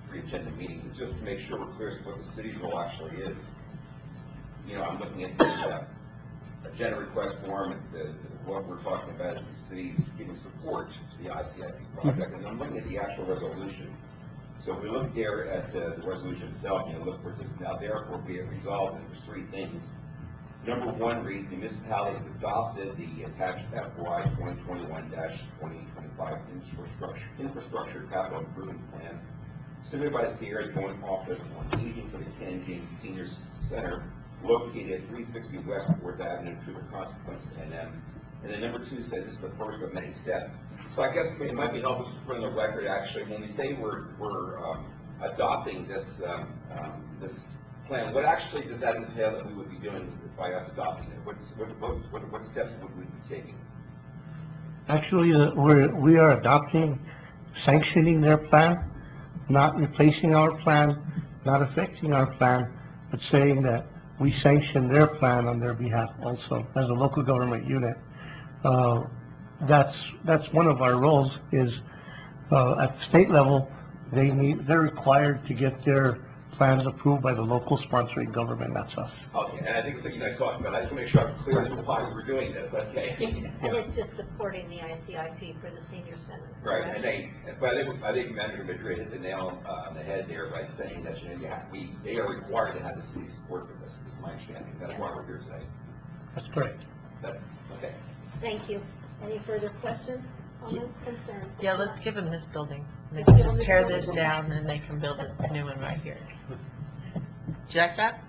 pre-agenda meeting, but just to make sure we're clear as to what the city's role actually is. I'm looking at the agenda request form, and what we're talking about is the city's giving support to the ICIP project, and I'm looking at the actual resolution. So if we look there at the resolution itself, look where it says, now therefore be it resolved, and there's three things. Number one reads, the municipality has adopted the attached FY 2021-2025 infrastructure capital improvement plan submitted by the Sierra Joint Office on Aging for the Ken James Senior Center located at 360 West 4th Avenue, to the consequence of NM. And then number two says this is the first of many steps. So I guess it might be helpful to put on the record, actually, when we say we're adopting this this plan, what actually does that entail that we would be doing by us adopting it? What steps would we be taking? Actually, we are adopting, sanctioning their plan, not replacing our plan, not affecting our plan, but saying that we sanction their plan on their behalf also as a local government unit. That's one of our roles. Is at the state level, they're required to get their plans approved by the local sponsoring government. That's us. Okay, and I think it's something I talked about. I just want to make sure I was clear as to why we were doing this. Okay. And it's just supporting the ICIP for the senior center. Right, and I think Manager Madrid hit the nail on the head there by saying that they are required to have the city support for this. Is my understanding. That's why we're here today. That's correct. That's okay. Thank you. Any further questions, comments, concerns? Yeah, let's give them this building. They can just tear this down and they can build a new one right here. Jack that?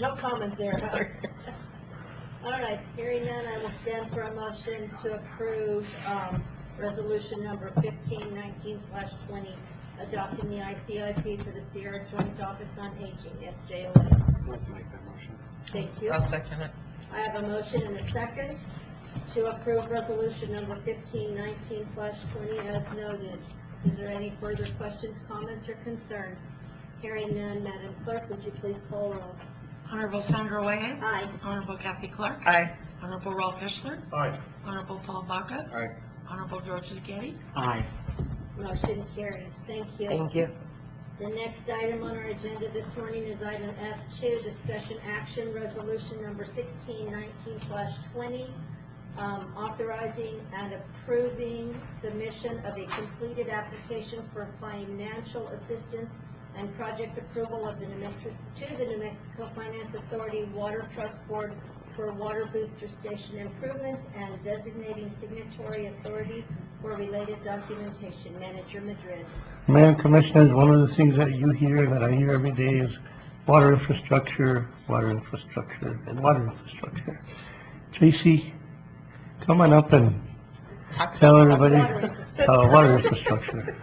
No comment there, huh? All right, hearing none, I will stand for a motion to approve resolution number 1519/20, adopting the ICIP for the Sierra Joint Office on Aging, SJOA. I'd like to make that motion. Thank you. I'll second it. I have a motion and a second to approve resolution number 1519/20 as noted. Is there any further questions, comments, or concerns? Hearing none, Madam Clerk, would you please call roll? Honorable Sandra Wayne. Aye. Honorable Kathy Clark. Aye. Honorable Ralph Fishler. Aye. Honorable Paul Baca. Aye. Honorable George Getty. Aye. Motion carries. Thank you. Thank you. The next item on our agenda this morning is item F2, discussion action resolution number 1619/20, authorizing and approving submission of a completed application for financial assistance and project approval of to the New Mexico Finance Authority Water Trust Board for water booster station improvements and designating signatory authority for related documentation. Manager Madrid. Mayor and Commissioners, one of the things that you hear, that I hear every day, is water infrastructure, and water infrastructure. Tracy, come on up and tell everybody water infrastructure.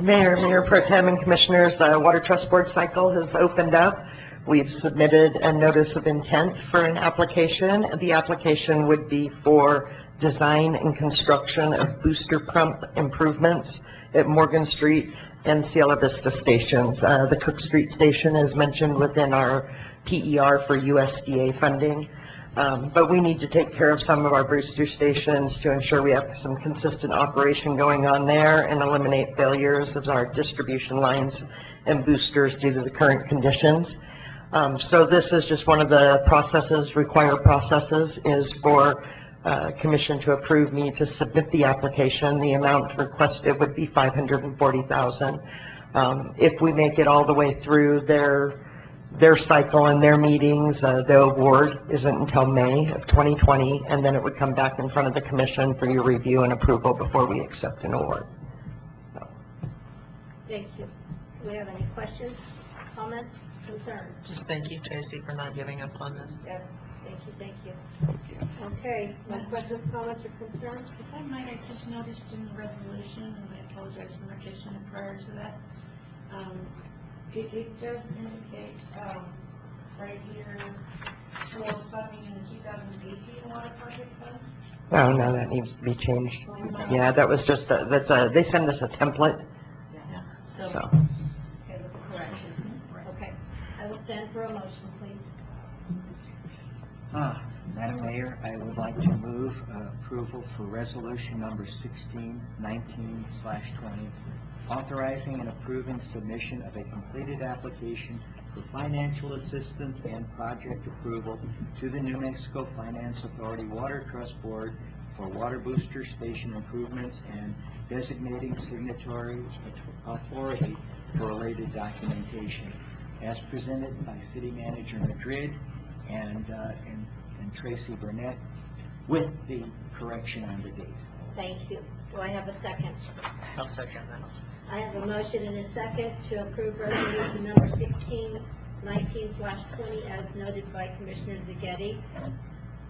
Mayor Pro Tem and Commissioners, Water Trust Board cycle has opened up. We've submitted a notice of intent for an application. The application would be for design and construction of booster pump improvements at Morgan Street and Cielo Vista stations. The Cook Street station is mentioned within our PER for USDA funding. But we need to take care of some of our booster stations to ensure we have some consistent operation going on there and eliminate failures of our distribution lines and boosters due to the current conditions. So this is just one of the processes, required processes, is for commission to approve me to submit the application. The amount requested would be $540,000. If we make it all the way through their cycle and their meetings, the award isn't until May of 2020, and then it would come back in front of the commission for your review and approval before we accept an award. Thank you. Do we have any questions, comments, concerns? Just thank you, Tracy, for not giving up on this. Yes, thank you, thank you. Okay, no questions, comments, or concerns? If I might, I just noticed in the resolution, and I apologize for not catching it prior to that, it does indicate, right here, towards funding in the 2018 water project fund. Oh, no, that needs to be changed. Yeah, that was just, they send us a template, so. Okay, with the correction. Okay, I will stand for a motion, please. Madam Mayor, I would like to move approval for resolution number 1619/20, authorizing and approving submission of a completed application for financial assistance and project approval to the New Mexico Finance Authority Water Trust Board for water booster station improvements and designating signatory authority for related documentation, as presented by City Manager Madrid and Tracy Burnett, with the correction on the date. Thank you. Do I have a second? I'll second that. I have a motion and a second to approve resolution number 1619/20 as noted by Commissioner Zaghetti.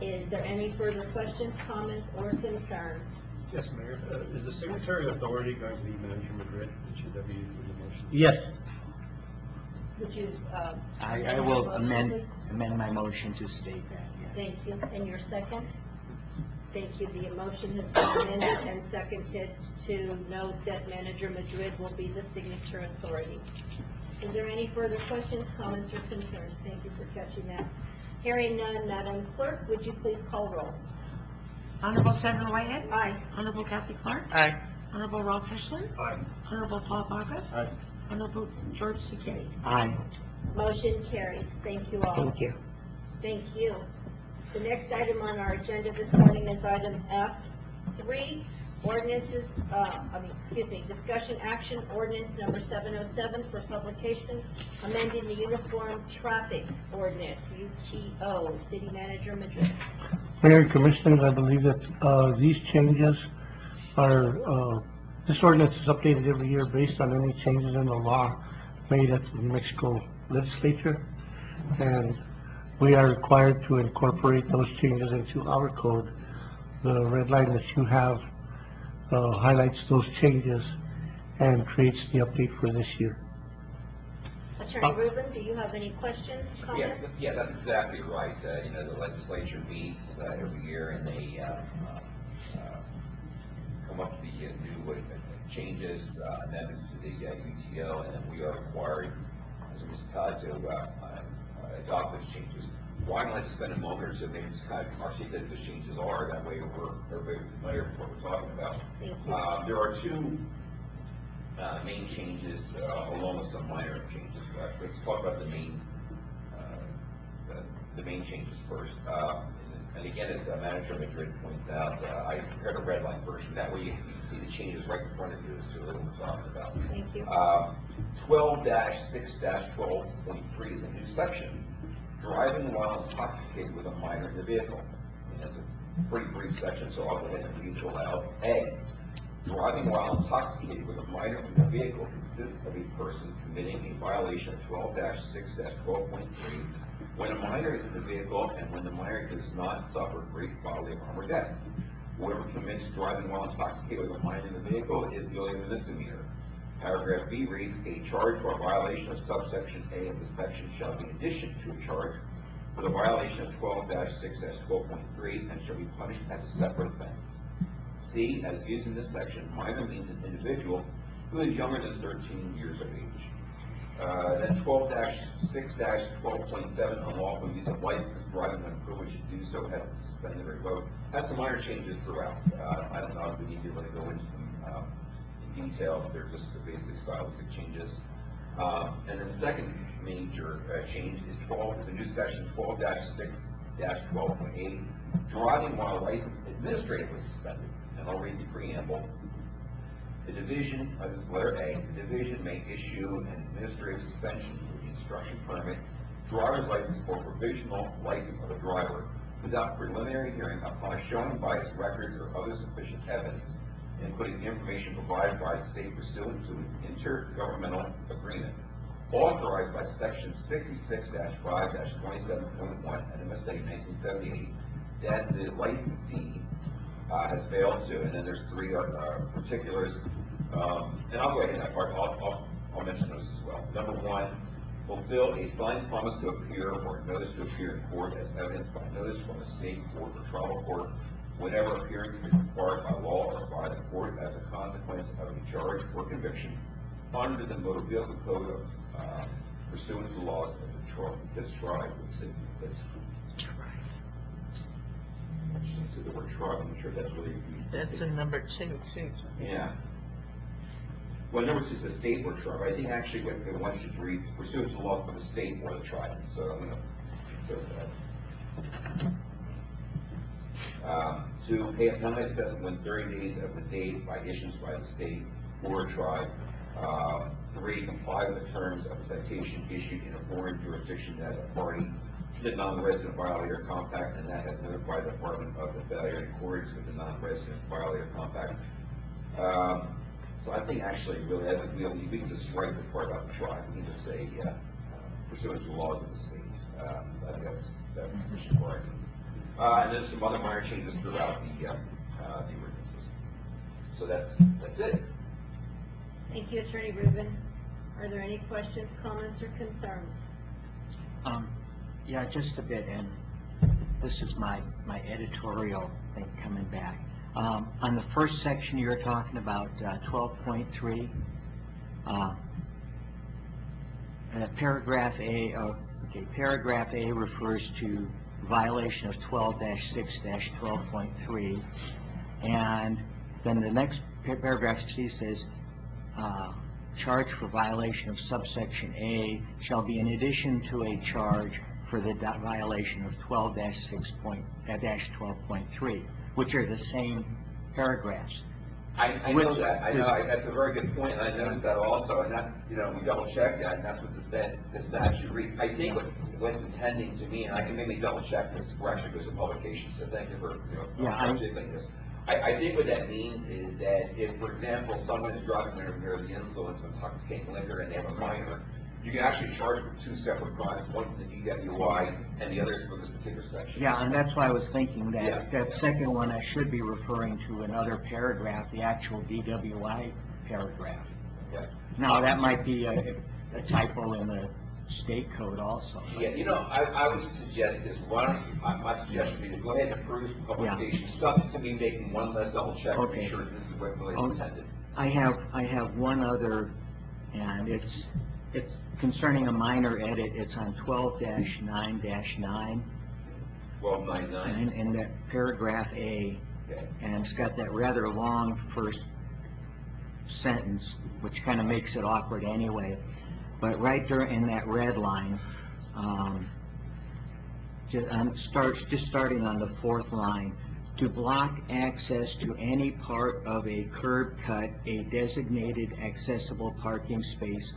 Is there any further questions, comments, or concerns? Yes, Mayor. Is the signatory authority going to be Manager Madrid? Should that be in the motion? Yes. Would you, I will amend my motion to state that, yes. Thank you. And your second? Thank you. The motion has been amended and seconded to note that Manager Madrid will be the signature authority. Is there any further questions, comments, or concerns? Thank you for catching that. Hearing none, Madam Clerk, would you please call roll? Honorable Senator Whitehead? Aye. Honorable Kathy Clark? Aye. Honorable Ralph Hessler? Aye. Honorable Paul Baca? Aye. Honorable George Takei? Aye. Motion carries. Thank you all. Thank you. Thank you. The next item on our agenda this morning is item F3, ordinances, discussion action ordinance number 707 for publication, amending the Uniform Traffic Ordinance, UTO. City Manager Madrid. Mayor and Commissioners, I believe that these changes are, this ordinance is updated every year based on any changes in the law made at the New Mexico legislature, and we are required to incorporate those changes into our code. The red line that you have highlights those changes and creates the update for this year. Attorney Rubin, do you have any questions, comments? Yeah, that's exactly right. The legislature meets every year, and they come up with the new changes, amendments to the UTO, and then we are required as a municipality to adopt those changes. Why don't I just spend a moment or two maybe just kind of articulate what those changes are, that way everybody familiar with what we're talking about. Thank you. There are two main changes, along with some minor changes. Let's talk about the main changes first. And again, as Manager Madrid points out, I prepared a red line version. That way you can see the changes right in front of you as to what we're talking about. Thank you. 12-6-12.3 is a new section, driving while intoxicated with a minor in the vehicle. And that's a pretty brief section, so I'll go ahead and read it aloud. A, driving while intoxicated with a minor in the vehicle consists of a person committing a violation of 12-6-12.3 when a minor is in the vehicle and when the minor does not suffer great bodily harm or death. Whoever commits driving while intoxicated with a minor in the vehicle is guilty of a misdemeanor. Paragraph B reads, a charge or violation of subsection A of the section shall be in addition to a charge for the violation of 12-6-12.3 and shall be punished as a separate offense. C, as used in this section, minor means an individual who is younger than 13 years of age. Then 12-6-12.7, unlawful use of license, driving when privileged to do so has been suspended or revoked. Has some minor changes throughout. I don't know if we need to really go into them in detail. They're just the basic stylistic changes. And then the second major change is the new section 12-6-12.8, driving while license administratively suspended. And I'll read the preamble. The division, this is letter A, the division may issue an administrative suspension for the instruction permit, driver's license, or provisional license of a driver without preliminary hearing upon a showing by its records or other sufficient evidence, including information provided by the state pursuant to an intergovernmental agreement authorized by section 66-5-27.1 and MSA 1978 that the licensee has failed to, and then there's three particulars, and I'll go ahead and I'll mention those as well. Number one, fulfill a signed promise to appear or notice to appear in court as evidenced by notice from a state court or tribal court whenever appearance is required by law or by the court as a consequence of a charge or conviction under the Motor Vehicle Code pursuant to the laws of the tribe of the city of Pittsburgh. So the word tribe, I'm sure that's really... That's in number 2, too. Yeah. Well, number 2 says state or tribe. I think actually what one should read pursuant to the laws of the state or the tribe. So I'm going to insert that. To pay a penalty assessment within 30 days of the date by issuance by the state or tribe. 3, comply with the terms of the citation issued in a foreign jurisdiction as a party to the non-resident violator compact, and that has notified the Department of the failure in accordance with the non-resident violator compact. So I think actually really, we can just strike the part about the tribe. We can just say pursuant to the laws of the state. So I think that's sufficient for arguments. And then some other minor changes throughout the ordinances. So that's it. Thank you, Attorney Rubin. Are there any questions, comments, or concerns? Yeah, just a bit, and this is my editorial thing coming back. On the first section you're talking about, 12.3, paragraph A, paragraph A refers to violation of 12-6-12.3, and then the next paragraph C says, charge for violation of subsection A shall be in addition to a charge for the violation of 12-6-12.3, which are the same paragraphs. I know that. I know that's a very good point, and I noticed that also, and that's, we double check that, and that's what the statute reads. I think what's intending to mean, and I can maybe double check this before it actually goes to publication, so thank you for, articulating this. I think what that means is that if, for example, someone is driving under the influence of intoxicating liquor and they have a minor, you can actually charge for 2 separate crimes, one for the DWI and the other is for this particular section. Yeah, and that's why I was thinking that that second one I should be referring to another paragraph, the actual DWI paragraph. Yeah. Now, that might be a typo in the state code also. Yeah, I would suggest this. My suggestion would be to go ahead and approve publication, subject to me making one less double check to make sure this is what really is intended. I have one other, and it's concerning a minor edit. It's on 12-9-9. 12.99. In that paragraph A, and it's got that rather long first sentence, which kind of makes it awkward anyway. But right there in that red line, just starting on the 4th line, to block access to any part of a curb cut, a designated accessible parking space.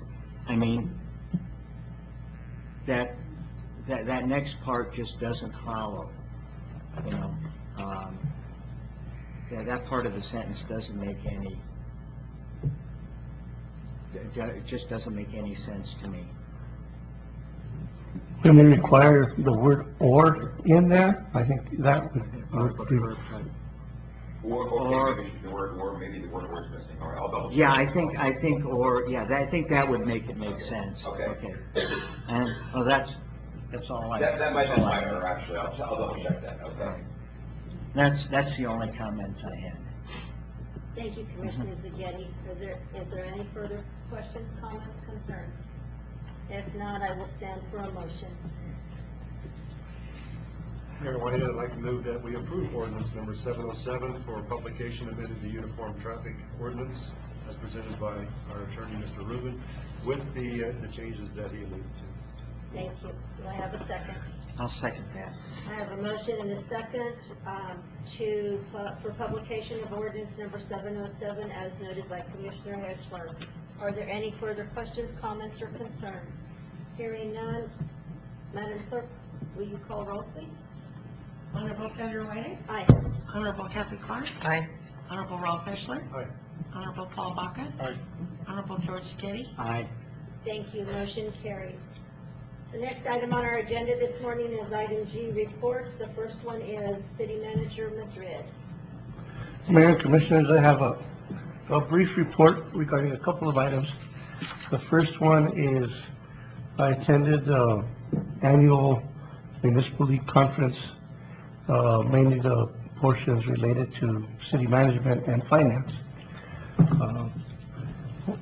I mean, that next part just doesn't follow. That part of the sentence doesn't make any. It just doesn't make any sense to me. When we require the word "or" in there, I think that would be... Or maybe the word "or" is missing. All right, I'll double check. Yeah, I think I think that would make it make sense. Okay. And that's That's all I. That might be minor, actually, I'll double check that, okay. That's the only comments I had. Thank you, Commissioner Zaghetti. Is there any further questions, comments, concerns? If not, I will stand for a motion. Mayor White, I'd like to move that we approve ordinance number 707 for publication amended the Uniform Traffic Ordinance as presented by our attorney, Mr. Rubin, with the changes that he alluded to. Thank you. Do I have a second? I'll second that. I have a motion and a second for publication of ordinance number 707 as noted by Commissioner Hedgelar. Are there any further questions, comments, or concerns? Hearing none, Madam Clerk, will you call roll, please? Honorable Sandra White? Aye. Honorable Kathy Clark? Aye. Honorable Ralph Eschler? Aye. Honorable Paul Baca? Aye. Honorable George Skiddy? Aye. Thank you. Motion carries. The next item on our agenda this morning is item G, reports. The first one is City Manager Madrid. Mayor and Commissioners, I have a brief report regarding a couple of items. The first one is I attended the annual municipal league conference, mainly the portions related to city management and finance.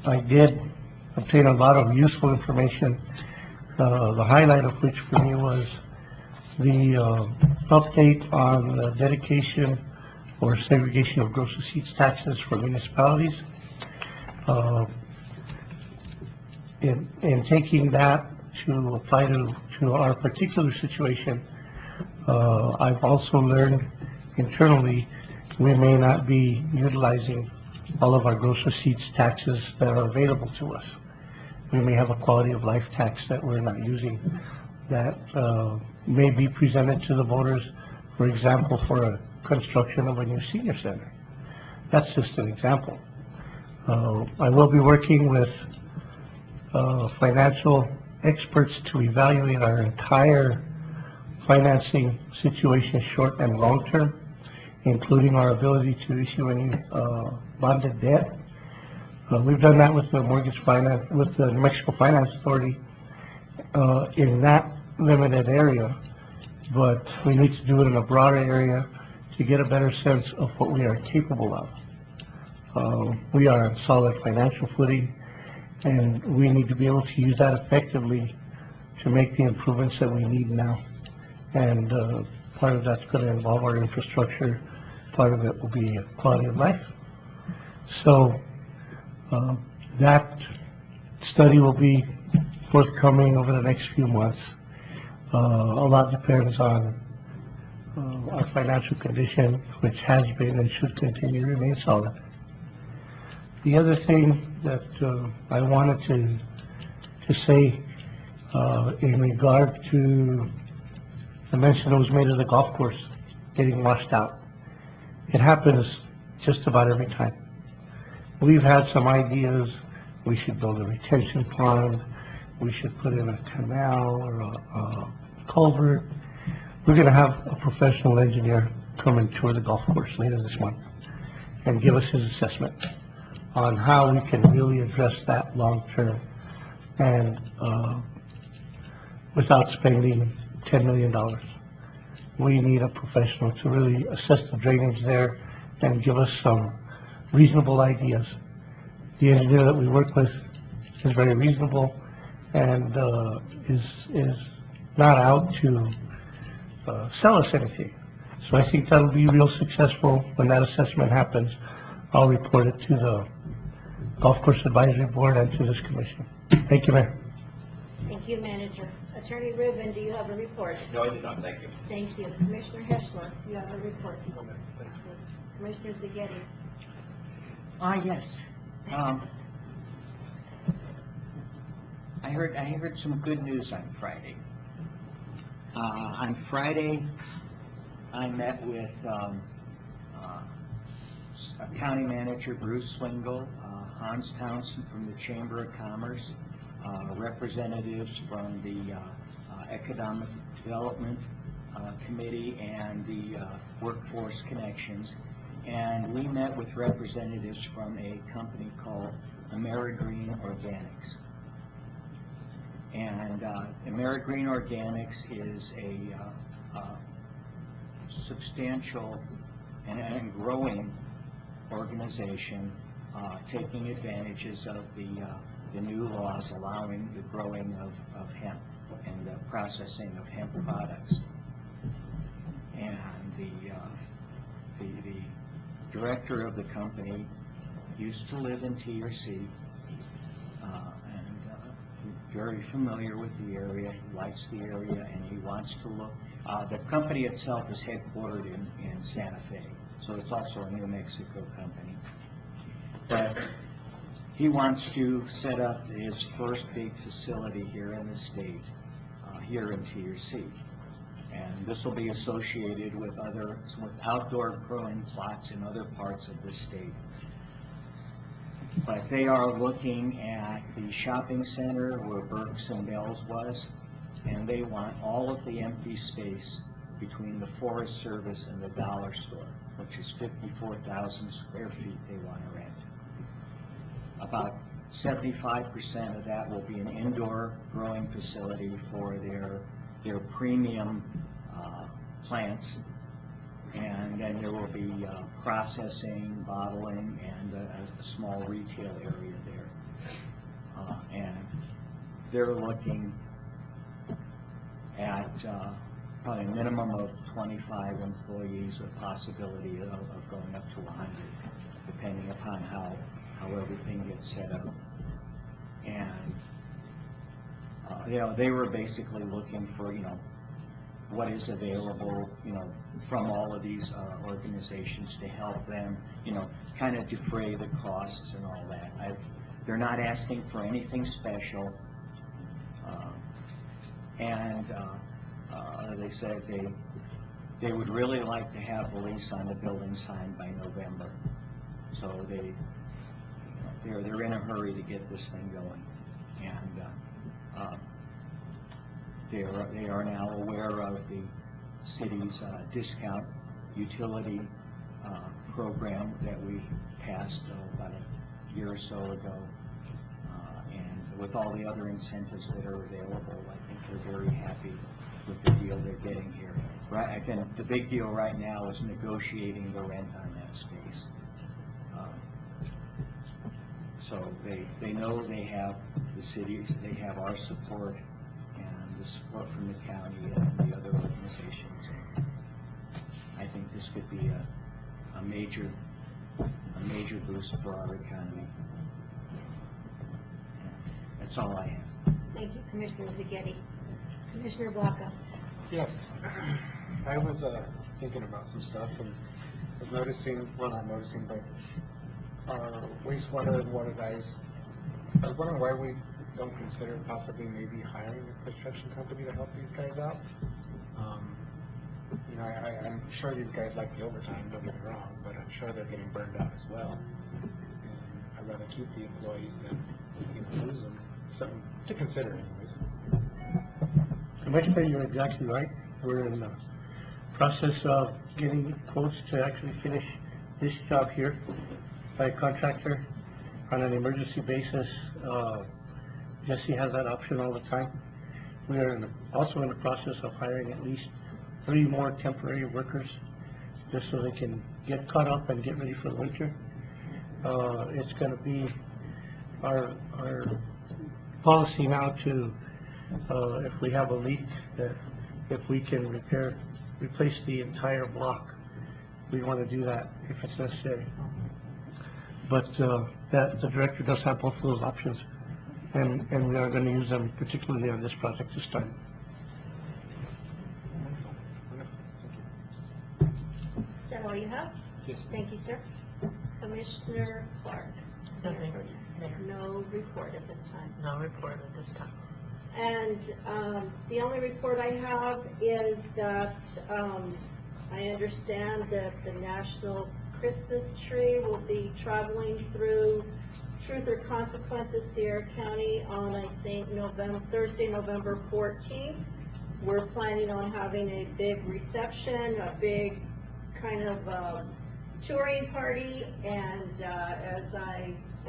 I did obtain a lot of useful information, the highlight of which for me was the update on the dedication or segregation of gross receipts taxes for municipalities. In taking that to apply to our particular situation, I've also learned internally we may not be utilizing all of our gross receipts taxes that are available to us. We may have a quality of life tax that we're not using that may be presented to the voters, for example, for a construction of a new senior center. That's just an example. I will be working with financial experts to evaluate our entire financing situation, short and long term, including our ability to issue any bonded debt. We've done that with the mortgage finance, with the New Mexico Finance Authority in that limited area, but we need to do it in a broader area to get a better sense of what we are capable of. We are on solid financial footing, and we need to be able to use that effectively to make the improvements that we need now. And part of that's going to involve our infrastructure. Part of it will be quality of life. So that study will be forthcoming over the next few months. A lot depends on our financial condition, which has been and should continue to remain solid. The other thing that I wanted to say in regard to the mention that was made of the golf course getting washed out. It happens just about every time. We've had some ideas. We should build a retention pond. We should put in a canal or a culvert. We're going to have a professional engineer come and tour the golf course later this month and give us his assessment on how we can really address that long term and without spending $10 million. We need a professional to really assess the drainage there and give us some reasonable ideas. The engineer that we work with is very reasonable and is not out to sell us anything. So I think that'll be real successful. When that assessment happens, I'll report it to the Golf Course Advisory Board and to this commission. Thank you, Mayor. Thank you, Manager. Attorney Rubin, do you have a report? No, I did not, thank you. Thank you. Commissioner Heschler, you have a report. Commissioner Zaghetti. Yes. I heard some good news on Friday. On Friday, I met with County Manager Bruce Swingle, Hans Townsend from the Chamber of Commerce, representatives from the Economic Development Committee and the Workforce Connections, and we met with representatives from a company called AmeriGreen Organics. And AmeriGreen Organics is a substantial and growing organization taking advantages of the new laws allowing the growing of hemp and the processing of hemp products. And the director of the company used to live in TRC, and very familiar with the area. He likes the area, and he wants to look. The company itself is headquartered in Santa Fe, so it's also a New Mexico company. But he wants to set up his first big facility here in the state, here in TRC. And this will be associated with outdoor growing plots in other parts of the state. But they are looking at the shopping center where Burke's and Bell's was, and they want all of the empty space between the Forest Service and the dollar store, which is 54,000 square feet they want to rent. About 75% of that will be an indoor growing facility for their premium plants, and then there will be processing, bottling, and a small retail area there. And they're looking at probably a minimum of 25 employees with possibility of going up to 100, depending upon how everything gets set up. And they were basically looking for, what is available, from all of these organizations to help them, kind of defray the costs and all that. They're not asking for anything special. And they said they would really like to have the lease on the building signed by November. So they're in a hurry to get this thing going. And they are now aware of the city's discount utility program that we passed about a year or so ago. And with all the other incentives that are available, I think they're very happy with the deal they're getting here. Right, again, the big deal right now is negotiating the rent on that space. So they know they have the cities, they have our support, and the support from the county and the other organizations. I think this could be a major boost for our economy. That's all I have. Thank you, Commissioner Zaghetti. Commissioner Baca. Yes, I was thinking about some stuff and was noticing, well, not noticing, but our wastewater and water guys, I was wondering why we don't consider possibly maybe hiring a construction company to help these guys out. I'm sure these guys like the overtime, don't get me wrong, but I'm sure they're getting burned out as well. And I'd rather keep the employees than lose them. Something to consider anyways. Commissioner, you're exactly right. We're in the process of getting quotes to actually finish this job here by a contractor on an emergency basis. Jesse has that option all the time. We are also in the process of hiring at least 3 more temporary workers just so they can get caught up and get ready for the winter. It's going to be our policy now to, if we have a leak, that if we can replace the entire block, we want to do that if it's necessary. But that the director does have both of those options, and we are going to use them particularly on this project this time. Is that all you have? Yes. Thank you, sir. Commissioner Clark. Nothing. No report at this time. No report at this time. And the only report I have is that I understand that the National Christmas Tree will be traveling through Truth or Consequences, Sierra County on, I think, Thursday, November 14th. We're planning on having a big reception, a big kind of touring party, and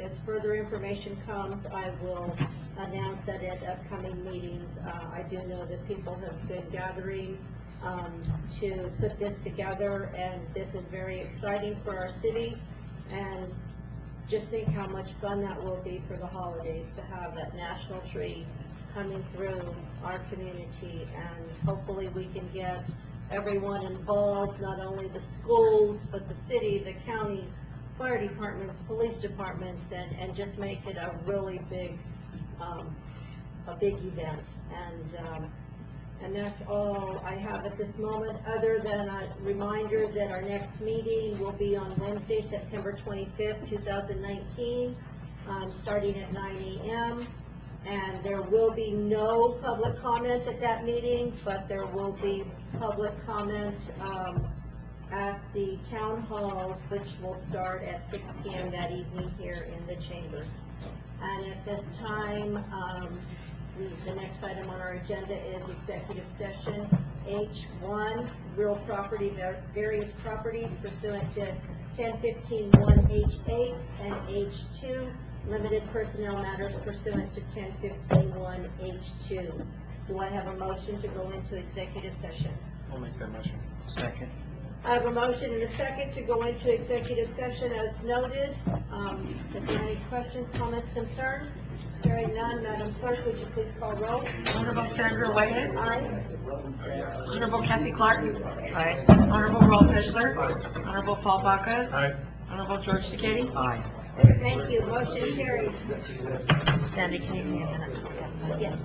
as further information comes, I will announce that at upcoming meetings. I do know that people have been gathering to put this together, and this is very exciting for our city. And just think how much fun that will be for the holidays to have that national tree coming through our community. And hopefully we can get everyone involved, not only the schools, but the city, the county, fire departments, police departments, and just make it a really big, event. And that's all I have at this moment, other than a reminder that our next meeting will be on Wednesday, September 25th, 2019, starting at 9 a.m. And there will be no public comment at that meeting, but there will be public comment at the town hall, which will start at 6 p.m. that evening here in the chambers. And at this time, the next item on our agenda is executive session H1, real property, various properties pursuant to 1015-1H8, and H2, limited personnel matters pursuant to 1015-1H2. Do I have a motion to go into executive session? I'll make that motion. Second. I have a motion and a second to go into executive session as noted. If there are any questions, comments, concerns? Hearing none, Madam Clerk, would you please call roll? Honorable Sandra Whitehead. Aye. Honorable Kathy Clark. Aye. Honorable Rolf Fisler. Aye. Honorable Paul Baca. Aye. Honorable George Takei. Aye. Thank you. Motion carries. Sandy, can you give me a minute to look outside? Yes.